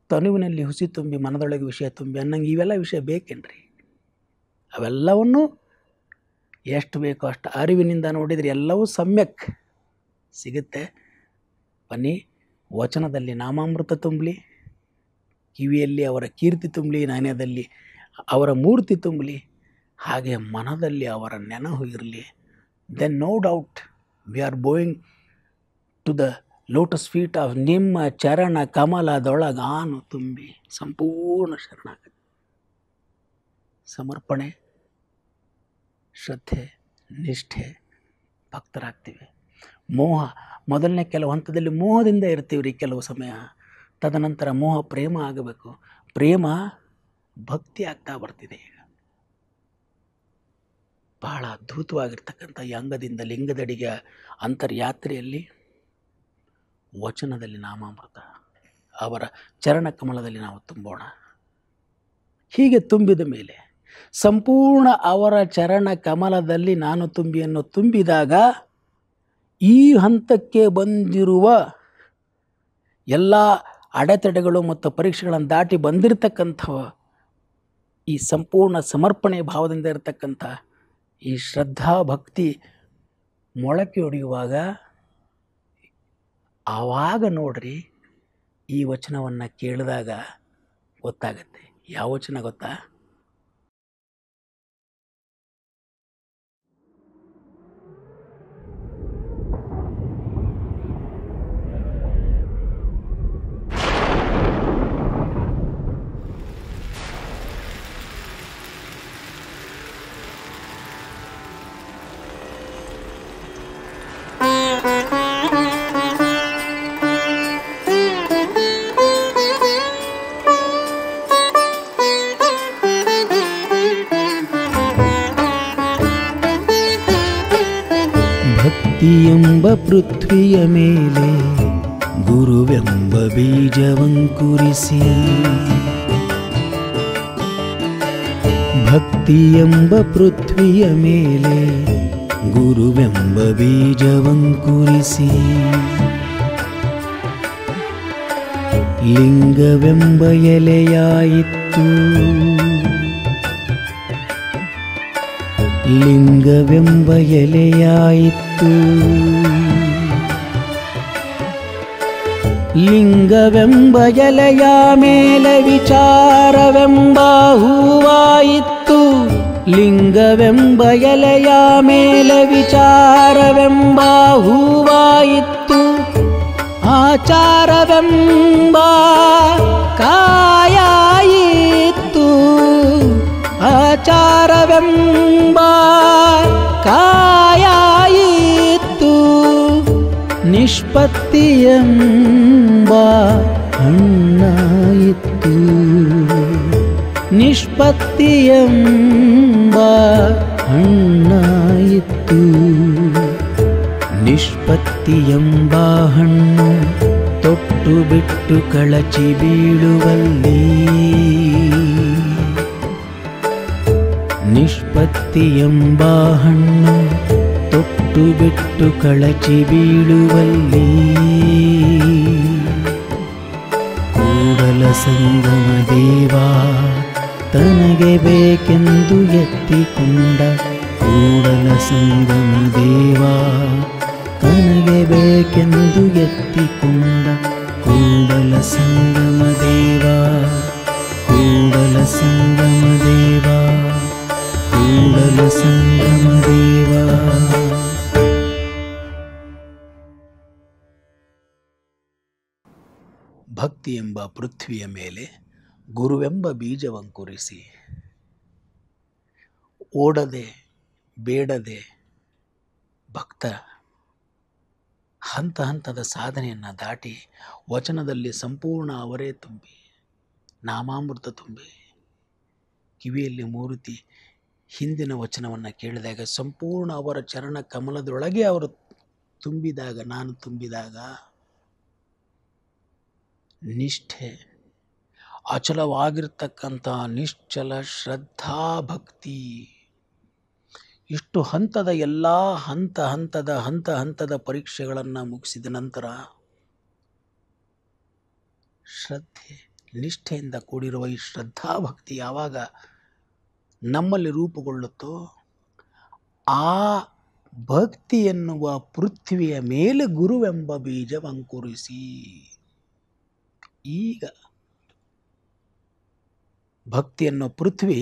ತನುವಿನಲ್ಲಿ ಹುಸಿ ತುಂಬಿ ಮನದೊಳಗೆ ವಿಷಯ ತುಂಬಿ ಅನ್ನಂಗೆ ಇವೆಲ್ಲ ವಿಷಯ ಬೇಕೇನ್ರಿ? ಅವೆಲ್ಲವನ್ನೂ ಎಷ್ಟು ಬೇಕೋ ಅಷ್ಟು ಅರಿವಿನಿಂದ ನೋಡಿದರೆ ಎಲ್ಲವೂ ಸಮ್ಯಕ್ ಸಿಗುತ್ತೆ. ಬನ್ನಿ, ವಚನದಲ್ಲಿ ನಾಮಾಮೃತ ತುಂಬಲಿ, ಕಿವಿಯಲ್ಲಿ ಅವರ ಕೀರ್ತಿ ತುಂಬಲಿ, ನಾಣ್ಯದಲ್ಲಿ ಅವರ ಮೂರ್ತಿ ತುಂಬಲಿ, ಹಾಗೆ ಮನದಲ್ಲಿ ಅವರ ನೆನಹು ಇರಲಿ. Then no doubt we are going to the lotus feet of ನಿಮ್ಮ ಚರಣ ಕಮಲದೊಳಗಾನು ತುಂಬಿ ಸಂಪೂರ್ಣ ಶರಣಾಗತಿ, ಸಮರ್ಪಣೆ, ಶ್ರದ್ಧೆ, ನಿಷ್ಠೆ, ಭಕ್ತರಾಗ್ತೀವಿ. ಮೋಹ ಮೊದಲನೇ ಕೆಲವು ಹಂತದಲ್ಲಿ ಮೋಹದಿಂದ ಇರ್ತೀವಿ ರೀ ಕೆಲವು ಸಮಯ. ತದನಂತರ ಮೋಹ ಪ್ರೇಮ ಆಗಬೇಕು, ಪ್ರೇಮ ಭಕ್ತಿ ಆಗ್ತಾ ಬರ್ತಿದೆ. ಈಗ ಬಹಳ ಅದ್ಭುತವಾಗಿರ್ತಕ್ಕಂಥ ಈ ಅಂಗದಿಂದ ಲಿಂಗದಡಿಗೆ ಅಂತರ್ಯಾತ್ರೆಯಲ್ಲಿ ವಚನದಲ್ಲಿ ನಾಮಾಮೃತ, ಅವರ ಚರಣ ಕಮಲದಲ್ಲಿ ನಾವು ತುಂಬೋಣ. ಹೀಗೆ ತುಂಬಿದ ಮೇಲೆ ಸಂಪೂರ್ಣ ಅವರ ಚರಣ ಕಮಲದಲ್ಲಿ ನಾನು ತುಂಬಿಯನ್ನು ತುಂಬಿದಾಗ ಈ ಹಂತಕ್ಕೆ ಬಂದಿರುವ ಎಲ್ಲ ಅಡೆತಡೆಗಳು ಮತ್ತು ಪರೀಕ್ಷೆಗಳನ್ನು ದಾಟಿ ಬಂದಿರತಕ್ಕಂಥ ಈ ಸಂಪೂರ್ಣ ಸಮರ್ಪಣೆ ಭಾವದಿಂದ ಇರತಕ್ಕಂಥ ಈ ಶ್ರದ್ಧಾ ಭಕ್ತಿ ಮೊಳಕೆ ಹೊಡೆಯುವಾಗ ಆವಾಗ ನೋಡ್ರಿ, ಈ ವಚನವನ್ನು ಕೇಳಿದಾಗ ಗೊತ್ತಾಗತ್ತೆ. ಯಾವ ವಚನ ಗೊತ್ತಾ? ಭಕ್ತಿಯೆಂಬ ಪೃಥ್ವಿಯ ಮೇಲೆ ಗುರುವೆಂಬ ಬೀಜವಂಕುರಿಸಿ, ಭಕ್ತಿಯೆಂಬ ಪೃಥ್ವಿಯ ಮೇಲೆ ಗುರುವೆಂಬ ಬೀಜವಂಕುರಿಸಿ, ಲಿಂಗವೆಂಬ ಎಲೆಯಾಯಿತು, ಲಿಂಗವೆಂಬ ಎಲೆಯಾಯಿತು, ಲಿಂಗವೆಂಬ ಎಲೆಯ ಮೇಲೆ ವಿಚಾರವೆಂಬ ಹೂವಾಯಿತು, ಲಿಂಗವೆಂಬ ಎಲೆಯ ಮೇಲೆ ವಿಚಾರವೆಂಬ ಹೂವಾಯಿತು, ಆಚಾರವೆಂಬ ಕಾಯಾಯಿತು, ಆಚಾರವೆಂಬ ಕಾಯಾಯಿತು, ನಿಷ್ಪತ್ತಿಯೆಂಬ ಹಣ್ಣಾಯಿತು, ನಿಷ್ಪತ್ತಿಯೆಂಬ ಹಣ್ಣಾಯಿತು, ನಿಷ್ಪತ್ತಿಯೆಂಬ ಹಣ್ಣು ತೊಟ್ಟು ಬಿಟ್ಟು ಕಳಚಿ ಬೀಳುವಲ್ಲಿ, ನಿಷ್ಪತ್ತಿಯೆಂಬ ಹಣ್ಣು ತೊಟ್ಟು ಬಿಟ್ಟು ಕಳಚಿ ಬೀಳುವಲ್ಲಿ, ಕೂಡಲ ಸಂಗಮ ದೇವ ತನಗೆ ಬೇಕೆಂದು ಎತ್ತಿಕೊಂಡ, ಕೂಡಲ ಸಂಗಮ ದೇವ ತನಗೆ ಬೇಕೆಂದು ಎತ್ತಿಕೊಂಡ, ಕೂಡಲ ಸಂಗಮ ದೇವ, ಕೂಡಲ ಸಂಗಮ ದೇವ, ಕೂಡಲ ಸಂಗಮ ದೇವ. ಭಕ್ತಿ ಎಂಬ ಪೃಥ್ವಿಯ ಮೇಲೆ ಗುರುವೆಂಬ ಬೀಜವಂಕುರಿಸಿ, ಓಡದೆ ಬೇಡದೆ ಭಕ್ತ ಹಂತ ಹಂತದ ಸಾಧನೆಯನ್ನು ದಾಟಿ ವಚನದಲ್ಲಿ ಸಂಪೂರ್ಣ ಅವರೇ ತುಂಬಿ, ನಾಮಾಮೃತ ತುಂಬಿ, ಕಿವಿಯಲ್ಲಿ ಮೂರ್ತಿ ಹಿಂದಿನ ವಚನವನ್ನು ಕೇಳಿದಾಗ ಸಂಪೂರ್ಣ ಅವರ ಚರಣ ಕಮಲದೊಳಗೆ ಅವರು ತುಂಬಿದಾಗ, ನಾನು ತುಂಬಿದಾಗ ನಿಷ್ಠೆ, ಅಚಲವಾಗಿರ್ತಕ್ಕಂಥ ನಿಶ್ಚಲ ಶ್ರದ್ಧಾ ಭಕ್ತಿ, ಇಷ್ಟು ಹಂತದ ಎಲ್ಲ ಹಂತದ ಪರೀಕ್ಷೆಗಳನ್ನು ಮುಗಿಸಿದ ನಂತರ ಶ್ರದ್ಧೆ ನಿಷ್ಠೆಯಿಂದ ಕೂಡಿರುವ ಈ ಶ್ರದ್ಧಾ ಭಕ್ತಿ ಯಾವಾಗ ನಮ್ಮಲ್ಲಿ ರೂಪುಗೊಳ್ಳುತ್ತೋ ಆ ಭಕ್ತಿ ಎನ್ನುವ ಪೃಥ್ವಿಯ ಮೇಲೆ ಗುರುವೆಂಬ ಬೀಜವಂಕುರಿಸಿ. ಈಗ ಭಕ್ತಿ ಎನ್ನುವ ಪೃಥ್ವಿ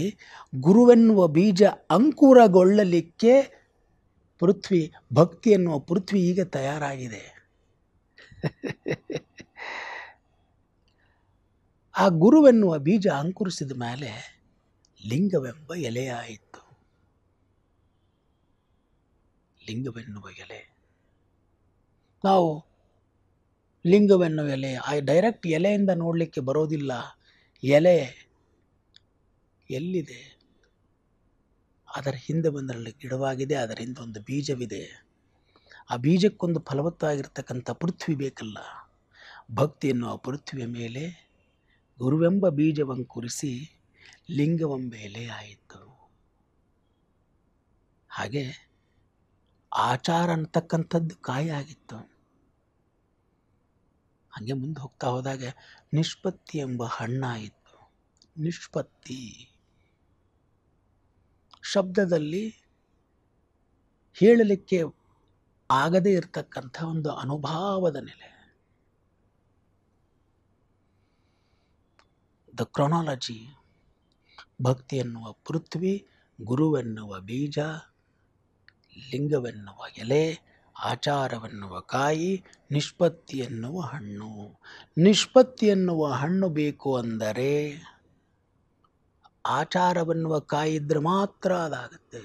ಗುರುವೆನ್ನುವ ಬೀಜ ಅಂಕುರಗೊಳ್ಳಲಿಕ್ಕೆ ಭಕ್ತಿ ಎನ್ನುವ ಪೃಥ್ವಿ ಈಗ ತಯಾರಾಗಿದೆ. ಆ ಗುರುವೆನ್ನುವ ಬೀಜ ಅಂಕುರಿಸಿದ ಮೇಲೆ ಲಿಂಗವೆಂಬ ಎಲೆಯಾಯಿತು. ಲಿಂಗವೆನ್ನುವ ಎಲೆ, ನಾವು ಲಿಂಗವೆನ್ನುವ ಎಲೆ ಡೈರೆಕ್ಟ್ ಎಲೆಯಿಂದ ನೋಡಲಿಕ್ಕೆ ಬರೋದಿಲ್ಲ. ಎಲೆ ಎಲ್ಲಿದೆ? ಅದರ ಹಿಂದೆ ಬಂದರಲ್ಲಿ ಗಿಡವಾಗಿದೆ, ಅದರ ಹಿಂದೆ ಒಂದು ಬೀಜವಿದೆ. ಆ ಬೀಜಕ್ಕೊಂದು ಫಲವತ್ತಾಗಿರ್ತಕ್ಕಂಥ ಪೃಥ್ವಿ ಬೇಕಲ್ಲ. ಭಕ್ತಿ ಎನ್ನುವ ಪೃಥ್ವಿಯ ಮೇಲೆ ಗುರುವೆಂಬ ಬೀಜವಂಕುರಿಸಿ ಲಿಂಗವೆಂಬ ಎಲೆ ಆಯಿತು. ಹಾಗೆ ಆಚಾರ ಅಂತಕ್ಕಂಥದ್ದು ಕಾಯಿ ಆಗಿತ್ತು. ಹಾಗೆ ಮುಂದೆ ಹೋಗ್ತಾ ಹೋದಾಗ ನಿಷ್ಪತ್ತಿ ಎಂಬ ಹಣ್ಣಾಯಿತು. ನಿಷ್ಪತ್ತಿ ಶಬ್ದದಲ್ಲಿ ಹೇಳಲಿಕ್ಕೆ ಆಗದೇ ಇರತಕ್ಕಂಥ ಒಂದು ಅನುಭಾವದ ನೆಲೆ. ದ ಕ್ರೊನಾಲಜಿ, ಭಕ್ತಿ ಎನ್ನುವ ಪೃಥ್ವಿ, ಗುರುವೆನ್ನುವ ಬೀಜ, ಲಿಂಗವೆನ್ನುವ ಎಲೆ, ಆಚಾರವೆನ್ನುವ ಕಾಯಿ, ನಿಷ್ಪತ್ತಿ ಎನ್ನುವ ಹಣ್ಣು. ನಿಷ್ಪತ್ತಿ ಎನ್ನುವ ಹಣ್ಣು ಬೇಕು ಅಂದರೆ ಆಚಾರವೆನ್ನುವ ಕಾಯಿ ಇದ್ರೆ ಮಾತ್ರ ಅದಾಗುತ್ತೆ.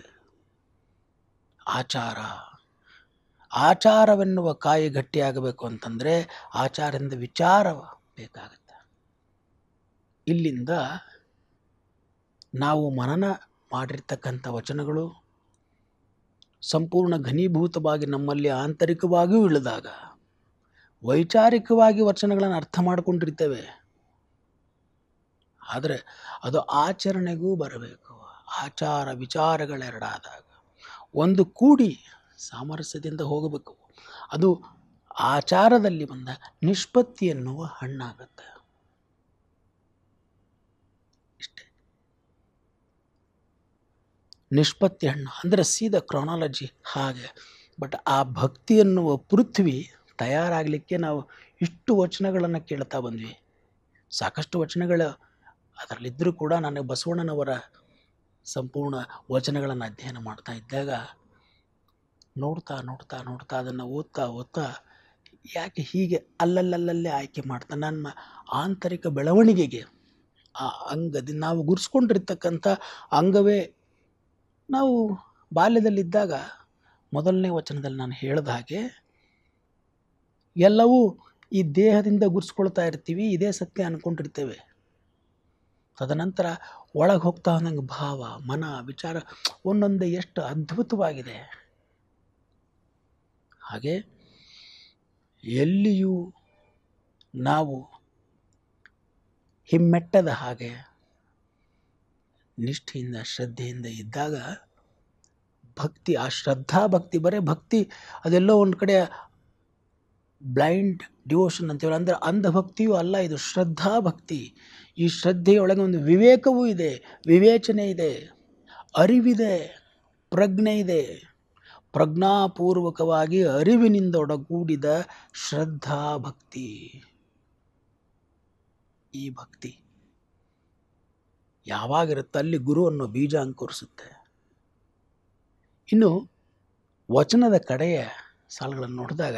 ಆಚಾರವೆನ್ನುವ ಕಾಯಿ ಗಟ್ಟಿಯಾಗಬೇಕು ಅಂತಂದರೆ ಆಚಾರದಿಂದ ವಿಚಾರ ಬೇಕಾಗುತ್ತೆ. ಇಲ್ಲಿಂದ ನಾವು ಮನನ ಮಾಡಿರ್ತಕ್ಕಂಥ ವಚನಗಳು ಸಂಪೂರ್ಣ ಘನೀಭೂತವಾಗಿ ನಮ್ಮಲ್ಲಿ ಆಂತರಿಕವಾಗಿಯೂ ಇಳಿದಾಗ ವೈಚಾರಿಕವಾಗಿ ವಚನಗಳನ್ನು ಅರ್ಥ ಮಾಡಿಕೊಂಡಿರ್ತೇವೆ. ಆದರೆ ಅದು ಆಚರಣೆಗೂ ಬರಬೇಕು. ಆಚಾರ ವಿಚಾರಗಳೆರಡಾದಾಗ ಒಂದು ಕೂಡಿ ಸಾಮರಸ್ಯದಿಂದ ಹೋಗಬೇಕು. ಅದು ಆಚಾರದಲ್ಲಿ ಬಂದ ನಿಷ್ಪತ್ತಿ ಎನ್ನುವ ಹಣ್ಣಾಗುತ್ತೆ. ಇಷ್ಟೇ. ನಿಷ್ಪತ್ತಿ ಹಣ್ಣು ಅಂದರೆ ಸೀದಾ ಕ್ರಾನಾಲಜಿ ಹಾಗೆ. ಬಟ್ ಆ ಭಕ್ತಿ ಎನ್ನುವ ಪೃಥ್ವಿ ತಯಾರಾಗಲಿಕ್ಕೆ ನಾವು ಇಷ್ಟು ವಚನಗಳನ್ನು ಕೇಳ್ತಾ ಬಂದ್ವಿ. ಸಾಕಷ್ಟು ವಚನಗಳು ಅದರಲ್ಲಿದ್ದರೂ ಕೂಡ ನನಗೆ ಬಸವಣ್ಣನವರ ಸಂಪೂರ್ಣ ವಚನಗಳನ್ನು ಅಧ್ಯಯನ ಮಾಡ್ತಾ ಇದ್ದಾಗ ನೋಡ್ತಾ ಅದನ್ನು ಓದ್ತಾ ಯಾಕೆ ಹೀಗೆ ಅಲ್ಲಲ್ಲೇ ಆಯ್ಕೆ ಮಾಡ್ತಾ ನನ್ನ ಆಂತರಿಕ ಬೆಳವಣಿಗೆಗೆ ಆ ಅಂಗದಿಂದ ನಾವು ಗುರ್ಸ್ಕೊಂಡಿರ್ತಕ್ಕಂಥ ಅಂಗವೇ ನಾವು ಬಾಲ್ಯದಲ್ಲಿದ್ದಾಗ ಮೊದಲನೇ ವಚನದಲ್ಲಿ ನಾನು ಹೇಳಿದ ಹಾಗೆ ಎಲ್ಲವೂ ಈ ದೇಹದಿಂದ ಗುರ್ಸ್ಕೊಳ್ತಾ ಇರ್ತೀವಿ, ಇದೇ ಸತ್ಯ ಅಂದ್ಕೊಂಡಿರ್ತೇವೆ. ತದನಂತರ ಒಳಗೆ ಹೋಗ್ತಾ ಹೋದಂಗೆ ಭಾವ, ಮನ, ವಿಚಾರ ಒಂದೊಂದೇ ಎಷ್ಟು ಅದ್ಭುತವಾಗಿದೆ. ಹಾಗೆ ಎಲ್ಲಿಯೂ ನಾವು ಹಿಮ್ಮೆಟ್ಟದ ಹಾಗೆ ನಿಷ್ಠೆಯಿಂದ ಶ್ರದ್ಧೆಯಿಂದ ಇದ್ದಾಗ ಭಕ್ತಿ, ಆ ಶ್ರದ್ಧಾ ಭಕ್ತಿ, ಬರೇ ಭಕ್ತಿ ಅದೆಲ್ಲೋ ಒಂದು ಕಡೆ ಬ್ಲೈಂಡ್ ಡಿವೋಷನ್ ಅಂತೀವಲ್ಲ, ಅಂದರೆ ಅಂಧಭಕ್ತಿಯೂ ಅಲ್ಲ, ಇದು ಶ್ರದ್ಧಾ ಭಕ್ತಿ. ಈ ಶ್ರದ್ಧೆಯೊಳಗೆ ಒಂದು ವಿವೇಕವೂ ಇದೆ, ವಿವೇಚನೆ ಇದೆ, ಅರಿವಿದೆ, ಪ್ರಜ್ಞೆ ಇದೆ. ಪ್ರಜ್ಞಾಪೂರ್ವಕವಾಗಿ ಅರಿವಿನಿಂದ ಒಡಗೂಡಿದ ಶ್ರದ್ಧಾ ಭಕ್ತಿ. ಈ ಭಕ್ತಿ ಯಾವಾಗಿರುತ್ತೆ ಅಲ್ಲಿ ಗುರು ಅನ್ನೋ ಬೀಜ ಅಂಕುರಿಸುತ್ತೆ. ಇನ್ನು ವಚನದ ಕಡೆಯ ಸಾಲುಗಳನ್ನು ನೋಡಿದಾಗ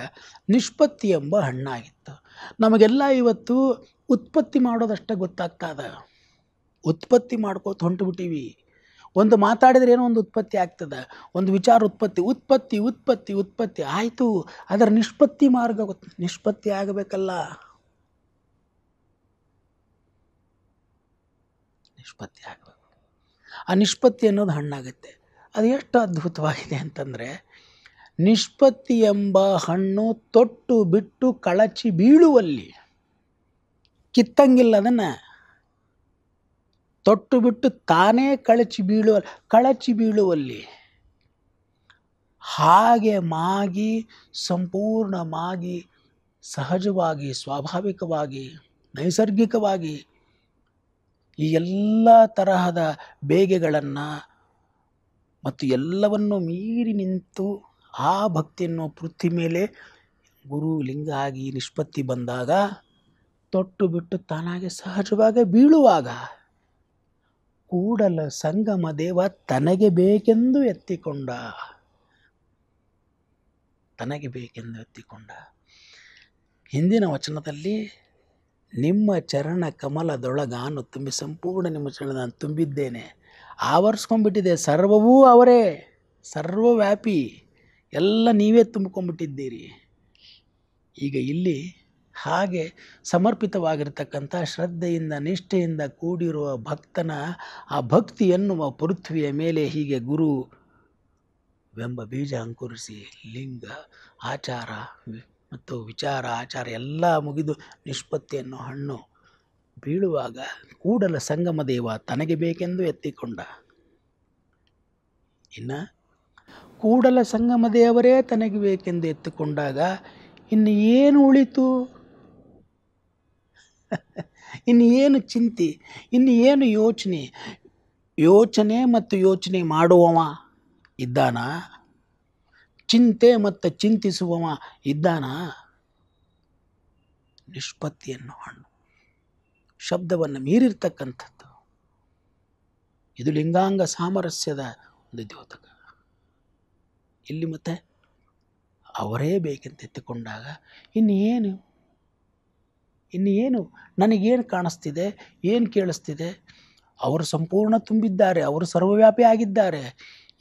ನಿಷ್ಪತ್ತಿ ಎಂಬ ಹಣ್ಣಾಗಿತ್ತು. ನಮಗೆಲ್ಲ ಇವತ್ತು ಉತ್ಪತ್ತಿ ಮಾಡೋದಷ್ಟೇ ಗೊತ್ತಾಗ್ತಾ ಇದೆ. ಉತ್ಪತ್ತಿ ಮಾಡ್ಕೋತ ಹೊಂಟುಬಿಟ್ಟಿವಿ. ಒಂದು ಮಾತಾಡಿದ್ರೆ ಏನೋ ಒಂದು ಉತ್ಪತ್ತಿ ಆಗ್ತದೆ, ಒಂದು ವಿಚಾರ ಉತ್ಪತ್ತಿ ಆಯಿತು. ಅದರ ನಿಷ್ಪತ್ತಿ ಮಾರ್ಗ ನಿಷ್ಪತ್ತಿ ಆಗಬೇಕಲ್ಲ. ನಿಷ್ಪತ್ತಿ ಆಗಬೇಕು. ಆ ನಿಷ್ಪತ್ತಿ ಅನ್ನೋದು ಹಣ್ಣಾಗುತ್ತೆ. ಅದು ಎಷ್ಟು ಅದ್ಭುತವಾಗಿದೆ ಅಂತಂದರೆ, ನಿಷ್ಪತ್ತಿ ಎಂಬ ಹಣ್ಣು ತೊಟ್ಟು ಬಿಟ್ಟು ಕಳಚಿ ಬೀಳುವಲ್ಲಿ, ಕಿತ್ತಂಗಿಲ್ಲ ಅದನ್ನು, ತೊಟ್ಟು ಬಿಟ್ಟು ತಾನೇ ಕಳಚಿ ಬೀಳುವಲ್ಲಿ ಹಾಗೆ ಮಾಗಿ ಸಂಪೂರ್ಣವಾಗಿ ಸಹಜವಾಗಿ ಸ್ವಾಭಾವಿಕವಾಗಿ ನೈಸರ್ಗಿಕವಾಗಿ ಈ ಎಲ್ಲ ತರಹದ ಬೇಗೆಗಳನ್ನು ಮತ್ತು ಎಲ್ಲವನ್ನು ಮೀರಿ ನಿಂತು ಆ ಭಕ್ತಿಯನ್ನು ಪೃಥ್ವಿ ಮೇಲೆ ಗುರು ಲಿಂಗ ಆಗಿ ನಿಷ್ಪತ್ತಿ ಬಂದಾಗ, ತೊಟ್ಟು ಬಿಟ್ಟು ತಾನಾಗೆ ಸಹಜವಾಗಿ ಬೀಳುವಾಗ ಕೂಡಲ ಸಂಗಮ ದೇವ ತನಗೆ ಬೇಕೆಂದು ಎತ್ತಿಕೊಂಡ. ಹಿಂದಿನ ವಚನದಲ್ಲಿ ನಿಮ್ಮ ಚರಣ ಕಮಲದೊಳಗಾನು ತುಂಬಿ, ಸಂಪೂರ್ಣ ನಿಮ್ಮ ಚರಣ ನಾನು ತುಂಬಿದ್ದೇನೆ, ಆವರಿಸ್ಕೊಂಡ್ಬಿಟ್ಟಿದೆ, ಸರ್ವವೂ ಅವರೇ, ಸರ್ವವ್ಯಾಪಿ, ಎಲ್ಲ ನೀವೇ ತುಂಬಿಕೊಂಡ್ಬಿಟ್ಟಿದ್ದೀರಿ. ಈಗ ಇಲ್ಲಿ ಹಾಗೆ ಸಮರ್ಪಿತವಾಗಿರ್ತಕ್ಕಂಥ ಶ್ರದ್ಧೆಯಿಂದ ನಿಷ್ಠೆಯಿಂದ ಕೂಡಿರುವ ಭಕ್ತನ ಆ ಭಕ್ತಿ ಎನ್ನುವ ಪೃಥ್ವಿಯ ಮೇಲೆ ಹೀಗೆ ಗುರುವೆಂಬ ಬೀಜ ಅಂಕುರಿಸಿ ಲಿಂಗ ಆಚಾರ ಮತ್ತು ವಿಚಾರ ಆಚಾರ ಎಲ್ಲ ಮುಗಿದು ನಿಷ್ಪತ್ತಿಯನ್ನು ಹಣ್ಣು ಬೀಳುವಾಗ ಕೂಡಲ ಸಂಗಮ ದೇವ ತನಗೆ ಬೇಕೆಂದು ಎತ್ತಿಕೊಂಡ. ಇನ್ನು ಕೂಡಲ ಸಂಗಮ ದೇವರೇ ತನಗೆ ಬೇಕೆಂದು ಎತ್ತಿಕೊಂಡಾಗ ಇನ್ನು ಏನು ಉಳಿತು? ಇನ್ನು ಏನು ಚಿಂತೆ, ಇನ್ನು ಏನು ಯೋಚನೆ ಮತ್ತು ಯೋಚನೆ ಮಾಡುವವ ಇದ್ದಾನ? ಚಿಂತೆ ಮತ್ತು ಚಿಂತಿಸುವವ ಇದ್ದಾನ? ನಿಷ್ಪತ್ತಿಯನ್ನು ಹಣ್ಣು ಶಬ್ದವನ್ನು ಮೀರಿರ್ತಕ್ಕಂಥದ್ದು. ಇದು ಲಿಂಗಾಂಗ ಸಾಮರಸ್ಯದ ಒಂದು ದ್ಯೋತಕ. ಇಲ್ಲಿ ಮತ್ತೆ ಅವರೇ ಬೇಕೆಂತ ಎತ್ತಿಕೊಂಡಾಗ ಇನ್ನೇನು ನನಗೇನು ಕಾಣಿಸ್ತಿದೆ, ಏನು ಕೇಳಿಸ್ತಿದೆ? ಅವರು ಸಂಪೂರ್ಣ ತುಂಬಿದ್ದಾರೆ, ಅವರು ಸರ್ವವ್ಯಾಪಿ ಆಗಿದ್ದಾರೆ.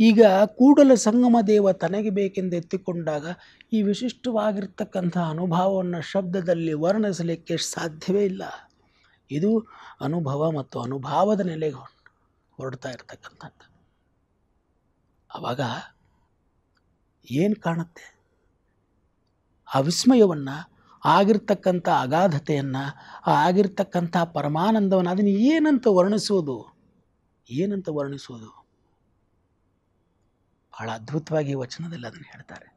ಈಗ ಕೂಡಲ ಸಂಗಮ ದೇವ ತನಗೆ ಬೇಕೆಂದು ಎತ್ತಿಕೊಂಡಾಗ ಈ ವಿಶಿಷ್ಟವಾಗಿರ್ತಕ್ಕಂಥ ಅನುಭವವನ್ನು ಶಬ್ದದಲ್ಲಿ ವರ್ಣಿಸಲಿಕ್ಕೆ ಸಾಧ್ಯವೇ ಇಲ್ಲ. ಇದು ಅನುಭವ ಮತ್ತು ಅನುಭಾವದ ನೆಲೆಗೆ ಹೊರಡ್ತಾ ಇರ್ತಕ್ಕಂಥದ್ದು. ಆವಾಗ ಏನು ಕಾಣುತ್ತೆ? ಆ ವಿಸ್ಮಯವನ್ನು, ಆಗಿರ್ತಕ್ಕಂಥ ಅಗಾಧತೆಯನ್ನು, ಆಗಿರ್ತಕ್ಕಂಥ ಪರಮಾನಂದವನ್ನು, ಅದನ್ನು ಏನಂತ ವರ್ಣಿಸೋದು? ಬಹಳ ಅದ್ಭುತವಾಗಿ ಈ ವಚನದಲ್ಲಿ ಅದನ್ನು ಹೇಳ್ತಾರೆ.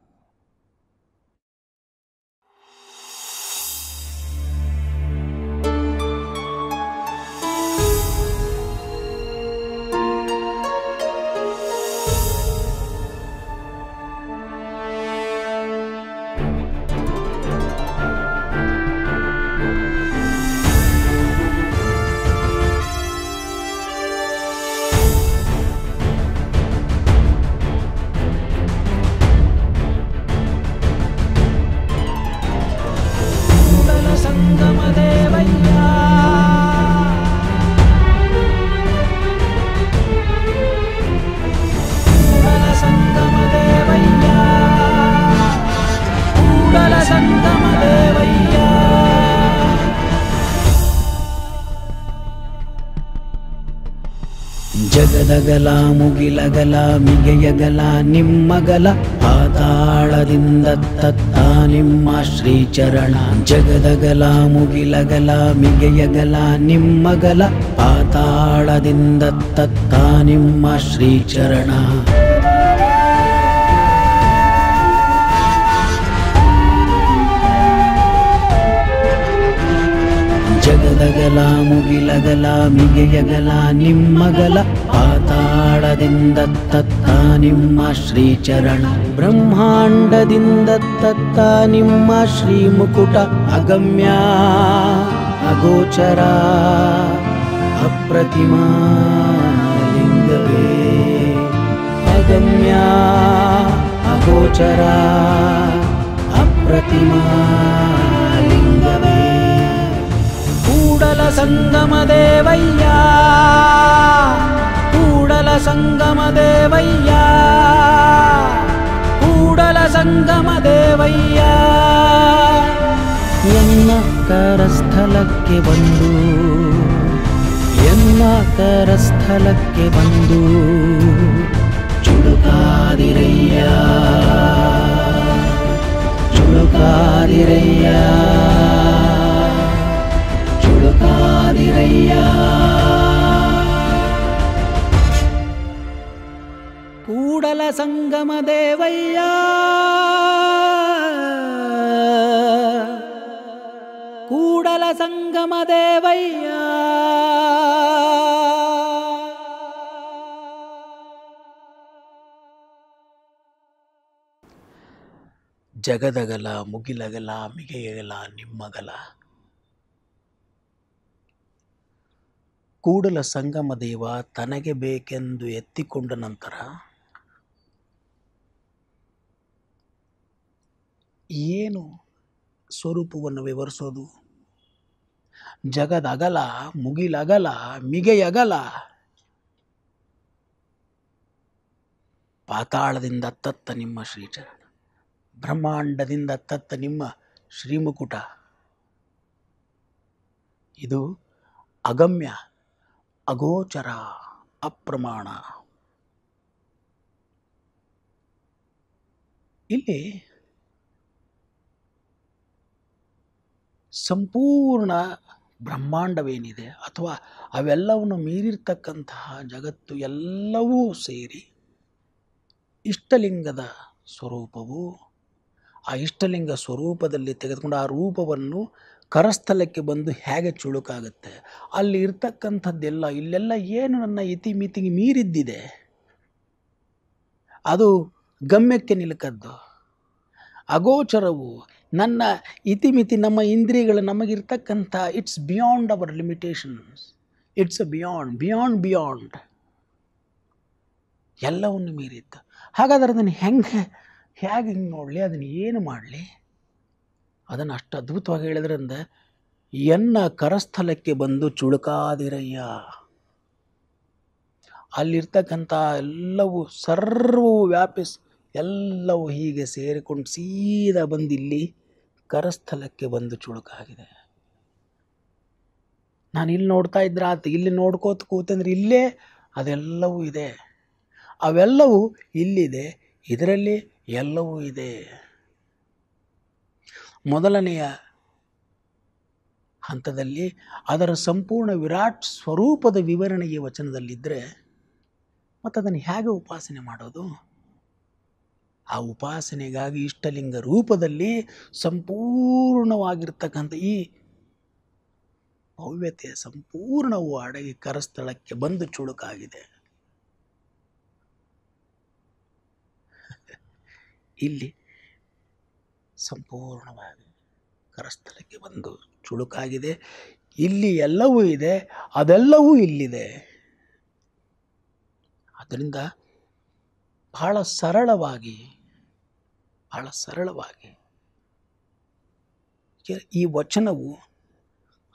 ಜಗದಗಲ ಮುಗಿಲಗಲ ಮಿಗೆಯಗಲ ನಿಮ್ಮಗಲ ಪಾತಾಳದಿಂದ ತತ್ತ ನಿಮ್ಮ ಶ್ರೀಚರಣ. ಜಗದಗಲ ಮುಗಿಲಗಲ ಮಿಗೆಯಗಲ ನಿಮ್ಮಗಲ ಪಾತಾಳದಿಂದ ತತ್ತ ನಿಮ್ಮ ಶ್ರೀಚರಣ. ಜಗದಗಲ ಮುಗಿಲಗಲ ಮಿಗೆಯಗಲ ನಿಮ್ಮಗಲ ಪಾತಾಳದಿಂದ ತತ್ತ ನಿಮ್ಮ ಶ್ರೀಚರಣ. ಬ್ರಹ್ಮಾಂಡದಿಂದ ತತ್ತ ನಿಮ್ಮ ಶ್ರೀಮುಕುಟ ಅಗಮ್ಯ ಅಗೋಚರ ಅಪ್ರತಿಮಾ ಲಿಂಗವೇ. ಅಗಮ್ಯ ಅಗೋಚರ ಅಪ್ರತಿಮಾ ಲಿಂಗವೇ. ಕೂಡಲ ಸಂಗಮ ದೇವಯ್ಯ, ಕೂಡಲ ಸಂಗಮ ದೇವಯ್ಯ, ಕೂಡಲ ಸಂಗಮ ದೇವಯ್ಯ. ಎನ್ನ ಕರಸ್ಥಲಕ್ಕೆ ಬಂದು ಎನ್ನ ಕರಸ್ಥಲಕ್ಕೆ ಬಂದು ಚುಳುಕಾದಿರಯ್ಯ ಚುಳುಕಾದಿರಯ್ಯ ಚುಳುಕಾದಿರಯ್ಯ. ಕೂಡಲ ಸಂಗಮ ದೇವಯ್ಯ ಕೂಡಲ ಸಂಗಮ ದೇವಯ್ಯ. ಜಗದಗಲ ಮುಗಿಲಗಲ ಮಿಗೆಯಗಲ ನಿಮ್ಮಗಲ. ಕೂಡಲ ಸಂಗಮ ದೇವ ತನಗೆ ಬೇಕೆಂದು ಎತ್ತಿಕೊಂಡ ನಂತರ ಏನು ಸ್ವರೂಪವನ್ನು ವಿವರಿಸೋದು? ಜಗದಗಲ ಮುಗಿಲಗಲ ಮಿಗೆಯಗಲ, ಪಾತಾಳದಿಂದ ಅತ್ತತ್ತ ನಿಮ್ಮ ಶ್ರೀಚರಣ, ಬ್ರಹ್ಮಾಂಡದಿಂದ ಅತ್ತತ್ತ ನಿಮ್ಮ ಶ್ರೀಮುಕುಟ. ಇದು ಅಗಮ್ಯ, ಅಗೋಚರ, ಅಪ್ರಮಾಣ. ಇಲ್ಲಿ ಸಂಪೂರ್ಣ ಬ್ರಹ್ಮಾಂಡವೇನಿದೆ ಅಥವಾ ಅವೆಲ್ಲವನ್ನು ಮೀರಿರ್ತಕ್ಕಂತಹ ಜಗತ್ತು ಎಲ್ಲವೂ ಸೇರಿ ಇಷ್ಟಲಿಂಗದ ಸ್ವರೂಪವು, ಆ ಇಷ್ಟಲಿಂಗ ಸ್ವರೂಪದಲ್ಲಿ ತೆಗೆದುಕೊಂಡು ಆ ರೂಪವನ್ನು ಕರಸ್ಥಲಕ್ಕೆ ಬಂದು ಹೇಗೆ ಚುಳುಕಾಗುತ್ತೆ? ಅಲ್ಲಿ ಇರ್ತಕ್ಕಂಥದ್ದೆಲ್ಲ ಇಲ್ಲೆಲ್ಲ ಏನು ನನ್ನ ಇತಿಮಿತಿಗೆ ಮೀರಿದ್ದಿದೆ ಅದು ಗಮ್ಯಕ್ಕೆ ನಿಲುಕದ್ದು. ಅಗೋಚರವು ನನ್ನ ಇತಿಮಿತಿ, ನಮ್ಮ ಇಂದ್ರಿಯಗಳು ನಮಗಿರ್ತಕ್ಕಂಥ it's beyond our limitations. It's beyond ಎಲ್ಲವನ್ನು ಮೀರಿತ್ತು. ಹಾಗಾದ್ರೆ ಅದನ್ನು ಹೇಗೆ ಹಿಂಗೆ ನೋಡಲಿ, ಅದನ್ನು ಏನು ಮಾಡಲಿ? ಅದನ್ನು ಅಷ್ಟು ಅದ್ಭುತವಾಗಿ ಹೇಳಿದ್ರಿಂದ ಎನ್ನ ಕರಸ್ಥಲಕ್ಕೆ ಬಂದು ಚುಳುಕಾದಿರಯ್ಯ. ಅಲ್ಲಿರ್ತಕ್ಕಂಥ ಎಲ್ಲವೂ ಸರ್ವವು ಎಲ್ಲವೂ ಹೀಗೆ ಸೇರಿಕೊಂಡು ಸೀದಾ ಬಂದು ಇಲ್ಲಿ ಕರಸ್ಥಲಕ್ಕೆ ಬಂದು ಚುಳುಕಾಗಿದೆ. ನಾನು ಇಲ್ಲಿ ನೋಡ್ತಾ ಇದ್ರೆ ಆತ, ಇಲ್ಲಿ ನೋಡ್ಕೋತ ಕೂತಂದ್ರೆ ಇಲ್ಲೇ ಅದೆಲ್ಲವೂ ಇದೆ. ಅವೆಲ್ಲವೂ ಇಲ್ಲಿದೆ, ಇದರಲ್ಲಿ ಎಲ್ಲವೂ ಇದೆ. ಮೊದಲನೆಯ ಹಂತದಲ್ಲಿ ಅದರ ಸಂಪೂರ್ಣ ವಿರಾಟ್ ಸ್ವರೂಪದ ವಿವರಣೆಯ ವಚನದಲ್ಲಿದ್ದರೆ ಮತ್ತು ಅದನ್ನು ಹೇಗೆ ಉಪಾಸನೆ ಮಾಡೋದು? ಆ ಉಪಾಸನೆಗಾಗಿ ಇಷ್ಟಲಿಂಗ ರೂಪದಲ್ಲಿ ಸಂಪೂರ್ಣವಾಗಿರ್ತಕ್ಕಂಥ ಈ ಭವ್ಯತೆ ಸಂಪೂರ್ಣವು ಅಡಗಿ ಕರಸ್ಥಳಕ್ಕೆ ಬಂದು ಚುಳುಕಾಗಿದೆ. ಇಲ್ಲಿ ಸಂಪೂರ್ಣವಾಗಿ ಕರಸ್ಥಳಕ್ಕೆ ಬಂದು ಚುಳುಕಾಗಿದೆ. ಇಲ್ಲಿ ಎಲ್ಲವೂ ಇದೆ, ಅದೆಲ್ಲವೂ ಇಲ್ಲಿದೆ. ಅದರಿಂದ ಬಹಳ ಸರಳವಾಗಿ ಈ ವಚನವು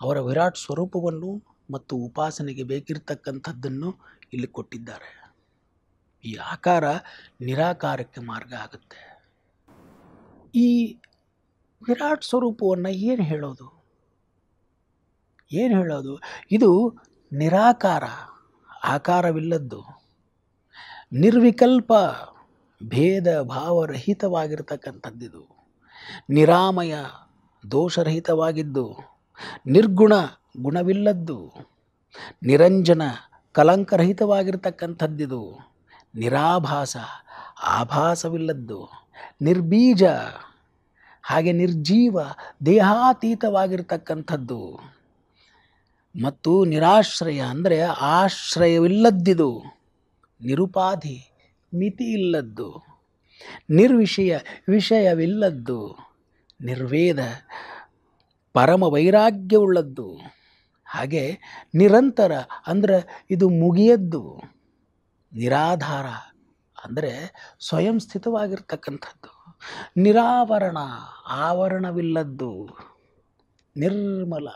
ಅವರ ವಿರಾಟ್ ಸ್ವರೂಪವನ್ನು ಮತ್ತು ಉಪಾಸನೆಗೆ ಬೇಕಿರ್ತಕ್ಕಂಥದ್ದನ್ನು ಇಲ್ಲಿ ಕೊಟ್ಟಿದ್ದಾರೆ. ಈ ಆಕಾರ ನಿರಾಕಾರಕ್ಕೆ ಮಾರ್ಗ ಆಗುತ್ತೆ. ಈ ವಿರಾಟ್ ಸ್ವರೂಪವನ್ನು ಏನು ಹೇಳೋದು? ಇದು ನಿರಾಕಾರ, ಆಕಾರವಿಲ್ಲದ್ದು, ನಿರ್ವಿಕಲ್ಪ, ಭೇದ ಭಾವರಹಿತವಾಗಿರ್ತಕ್ಕಂಥದ್ದಿದು, ನಿರಾಮಯ, ದೋಷರಹಿತವಾಗಿದ್ದು, ನಿರ್ಗುಣ, ಗುಣವಿಲ್ಲದ್ದು, ನಿರಂಜನ, ಕಲಂಕರಹಿತವಾಗಿರ್ತಕ್ಕಂಥದ್ದಿದು, ನಿರಾಭಾಸ, ಆಭಾಸವಿಲ್ಲದ್ದು, ನಿರ್ಬೀಜ, ಹಾಗೆ ನಿರ್ಜೀವ, ದೇಹಾತೀತವಾಗಿರ್ತಕ್ಕಂಥದ್ದು, ಮತ್ತು ನಿರಾಶ್ರಯ ಅಂದರೆ ಆಶ್ರಯವಿಲ್ಲದ್ದಿದು, ನಿರುಪಾಧಿ, ಮಿತಿ ಇಲ್ಲದ್ದು, ನಿರ್ವಿಷಯ, ವಿಷಯವಿಲ್ಲದ್ದು, ನಿರ್ವೇದ, ಪರಮ ವೈರಾಗ್ಯವುಳ್ಳದ್ದು, ಹಾಗೆ ನಿರಂತರ ಅಂದರೆ ಇದು ಮುಗಿಯದ್ದು, ನಿರಾಧಾರ ಅಂದರೆ ಸ್ವಯಂ ಸ್ಥಿತವಾಗಿರ್ತಕ್ಕಂಥದ್ದು, ನಿರಾವರಣ, ಆವರಣವಿಲ್ಲದ್ದು, ನಿರ್ಮಲ,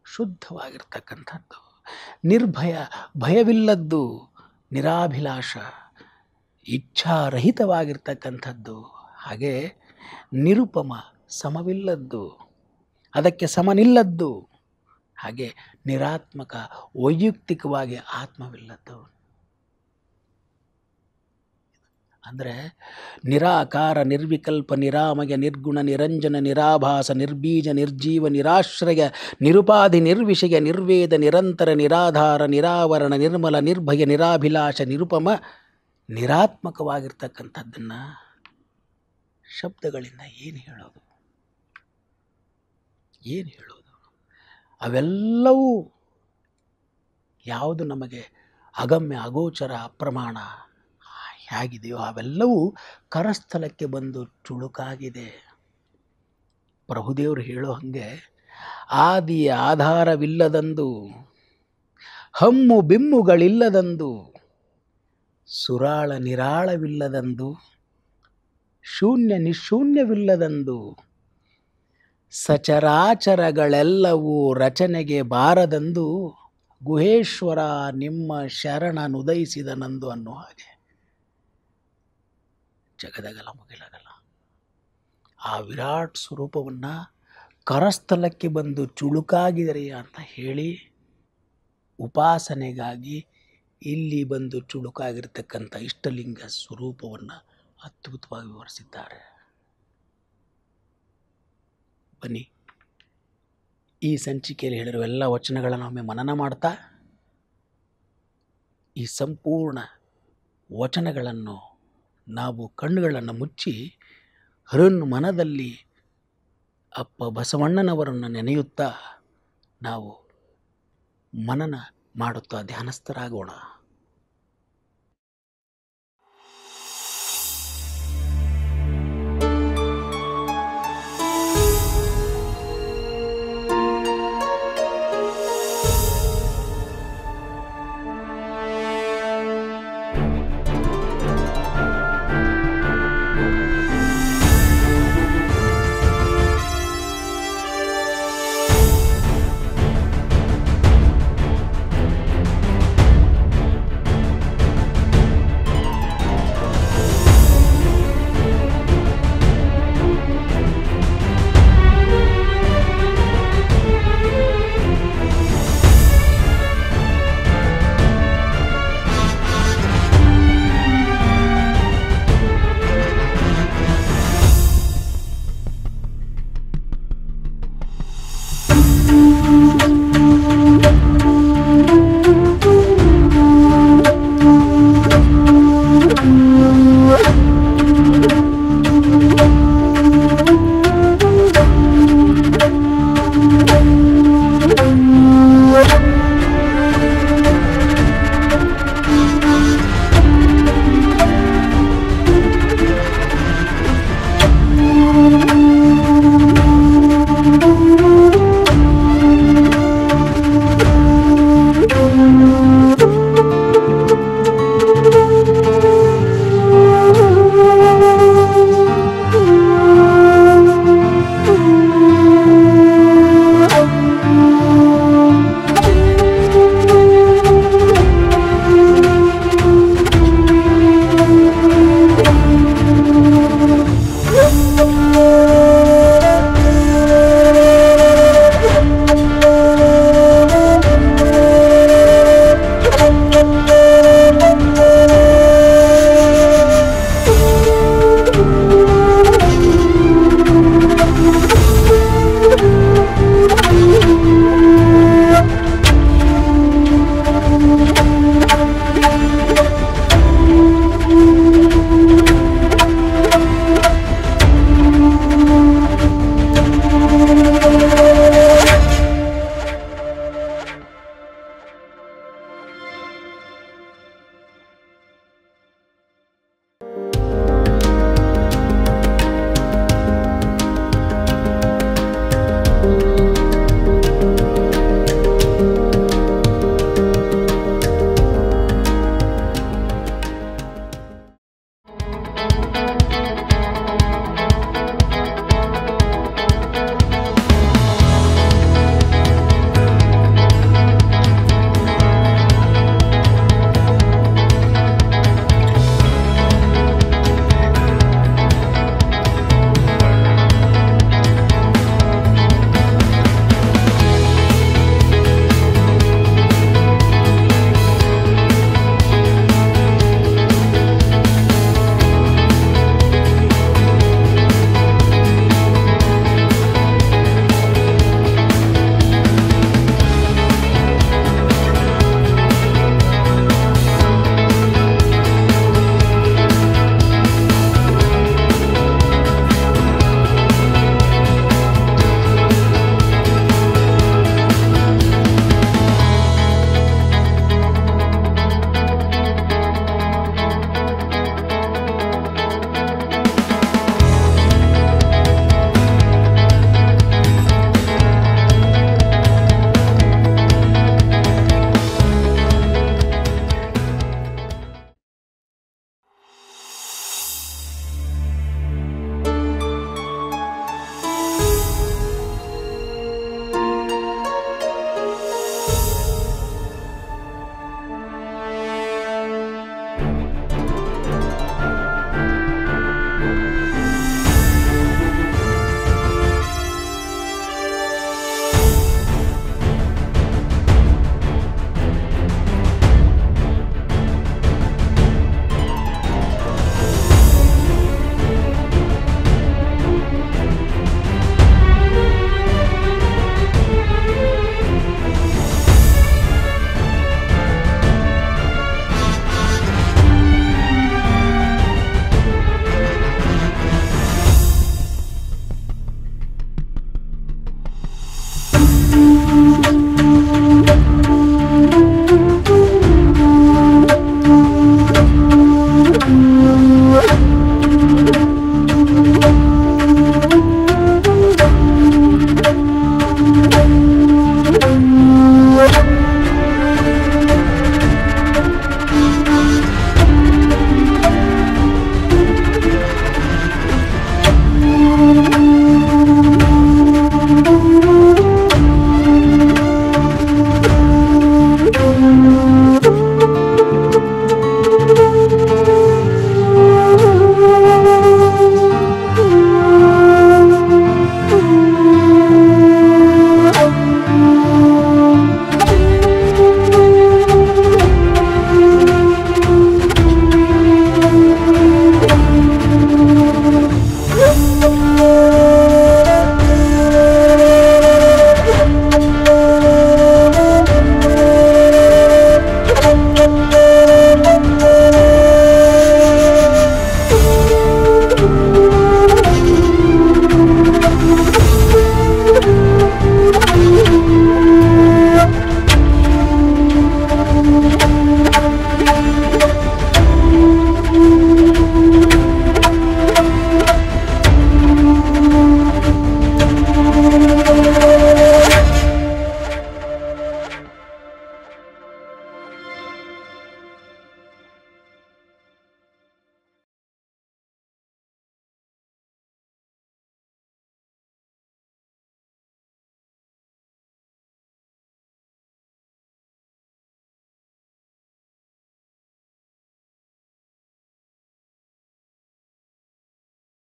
ಶುದ್ಧವಾಗಿರ್ತಕ್ಕಂಥದ್ದು, ನಿರ್ಭಯ, ಭಯವಿಲ್ಲದ್ದು, ನಿರಾಭಿಲಾಷ, ಇಚ್ಛಾರಹಿತವಾಗಿರ್ತಕ್ಕಂಥದ್ದು, ಹಾಗೆ ನಿರುಪಮ, ಸಮವಿಲ್ಲದ್ದು, ಅದಕ್ಕೆ ಸಮನಿಲ್ಲದ್ದು, ಹಾಗೆ ನಿರಾತ್ಮಕ, ವೈಯಕ್ತಿಕವಾಗಿ ಆತ್ಮವಿಲ್ಲದ್ದು. ಅಂದರೆ ನಿರಾಕಾರ, ನಿರ್ವಿಕಲ್ಪ, ನಿರಾಮಯ, ನಿರ್ಗುಣ, ನಿರಂಜನ, ನಿರಾಭಾಸ, ನಿರ್ಬೀಜ, ನಿರ್ಜೀವ, ನಿರಾಶ್ರಯ, ನಿರುಪಾಧಿ, ನಿರ್ವಿಷಯ, ನಿರ್ವೇದ, ನಿರಂತರ, ನಿರಾಧಾರ, ನಿರಾವರಣ, ನಿರ್ಮಲ, ನಿರ್ಭಯ, ನಿರಾಭಿಲಾಷ, ನಿರುಪಮ, ನಿರಾತ್ಮಕವಾಗಿರ್ತಕ್ಕಂಥದ್ದನ್ನು ಶಬ್ದಗಳಿಂದ ಏನು ಹೇಳೋದು? ಏನು ಹೇಳೋದು? ಅವೆಲ್ಲವೂ ಯಾವುದು ನಮಗೆ ಅಗಮ್ಯ, ಅಗೋಚರ, ಅಪ್ರಮಾಣ ಹೇಗಿದೆಯೋ ಅವೆಲ್ಲವೂ ಕರಸ್ಥಲಕ್ಕೆ ಬಂದು ಚುಳುಕಾಗಿದೆ. ಪ್ರಭುದೇವರು ಹೇಳೋ ಹಾಗೆ, ಆದಿ ಆಧಾರವಿಲ್ಲದಂದು, ಹಮ್ಮು ಬಿಮ್ಮುಗಳಿಲ್ಲದಂದು, ಸುರಾಳ ನಿರಾಳವಿಲ್ಲದಂದು, ಶೂನ್ಯ ನಿಶೂನ್ಯವಿಲ್ಲದಂದು, ಸಚರಾಚರಗಳೆಲ್ಲವೂ ರಚನೆಗೆ ಬಾರದಂದು, ಗುಹೇಶ್ವರ ನಿಮ್ಮ ಶರಣನುದಯಿಸಿದನಂದು ಅನ್ನೋ ಹಾಗೆ ಜಗದಗಲ ಮುಗಿಲಗಲ ಆ ವಿರಾಟ್ ಸ್ವರೂಪವನ್ನು ಕರಸ್ಥಲಕ್ಕೆ ಬಂದು ಚುಳುಕಾಗಿದರೆ ಅಂತ ಹೇಳಿ ಉಪಾಸನೆಗಾಗಿ ಇಲ್ಲಿ ಬಂದು ಚುಳುಕಾಗಿರ್ತಕ್ಕಂಥ ಇಷ್ಟಲಿಂಗ ಸ್ವರೂಪವನ್ನು ಅದ್ಭುತವಾಗಿ ವಿವರಿಸಿದ್ದಾರೆ. ಬನ್ನಿ, ಈ ಸಂಚಿಕೆಯಲ್ಲಿ ಹೇಳಿರುವ ಎಲ್ಲ ವಚನಗಳನ್ನು ಒಮ್ಮೆ ಮನನ ಮಾಡ್ತಾ ಈ ಸಂಪೂರ್ಣ ವಚನಗಳನ್ನು ನಾವು ಕಣ್ಣುಗಳನ್ನು ಮುಚ್ಚಿ ಮನದಲ್ಲಿ ಅಪ್ಪ ಬಸವಣ್ಣನವರನ್ನು ನೆನೆಯುತ್ತಾ ನಾವು ಮನನ ಮಾಡುತ್ತಾ ಧ್ಯಾನಸ್ಥರಾಗೋಣ.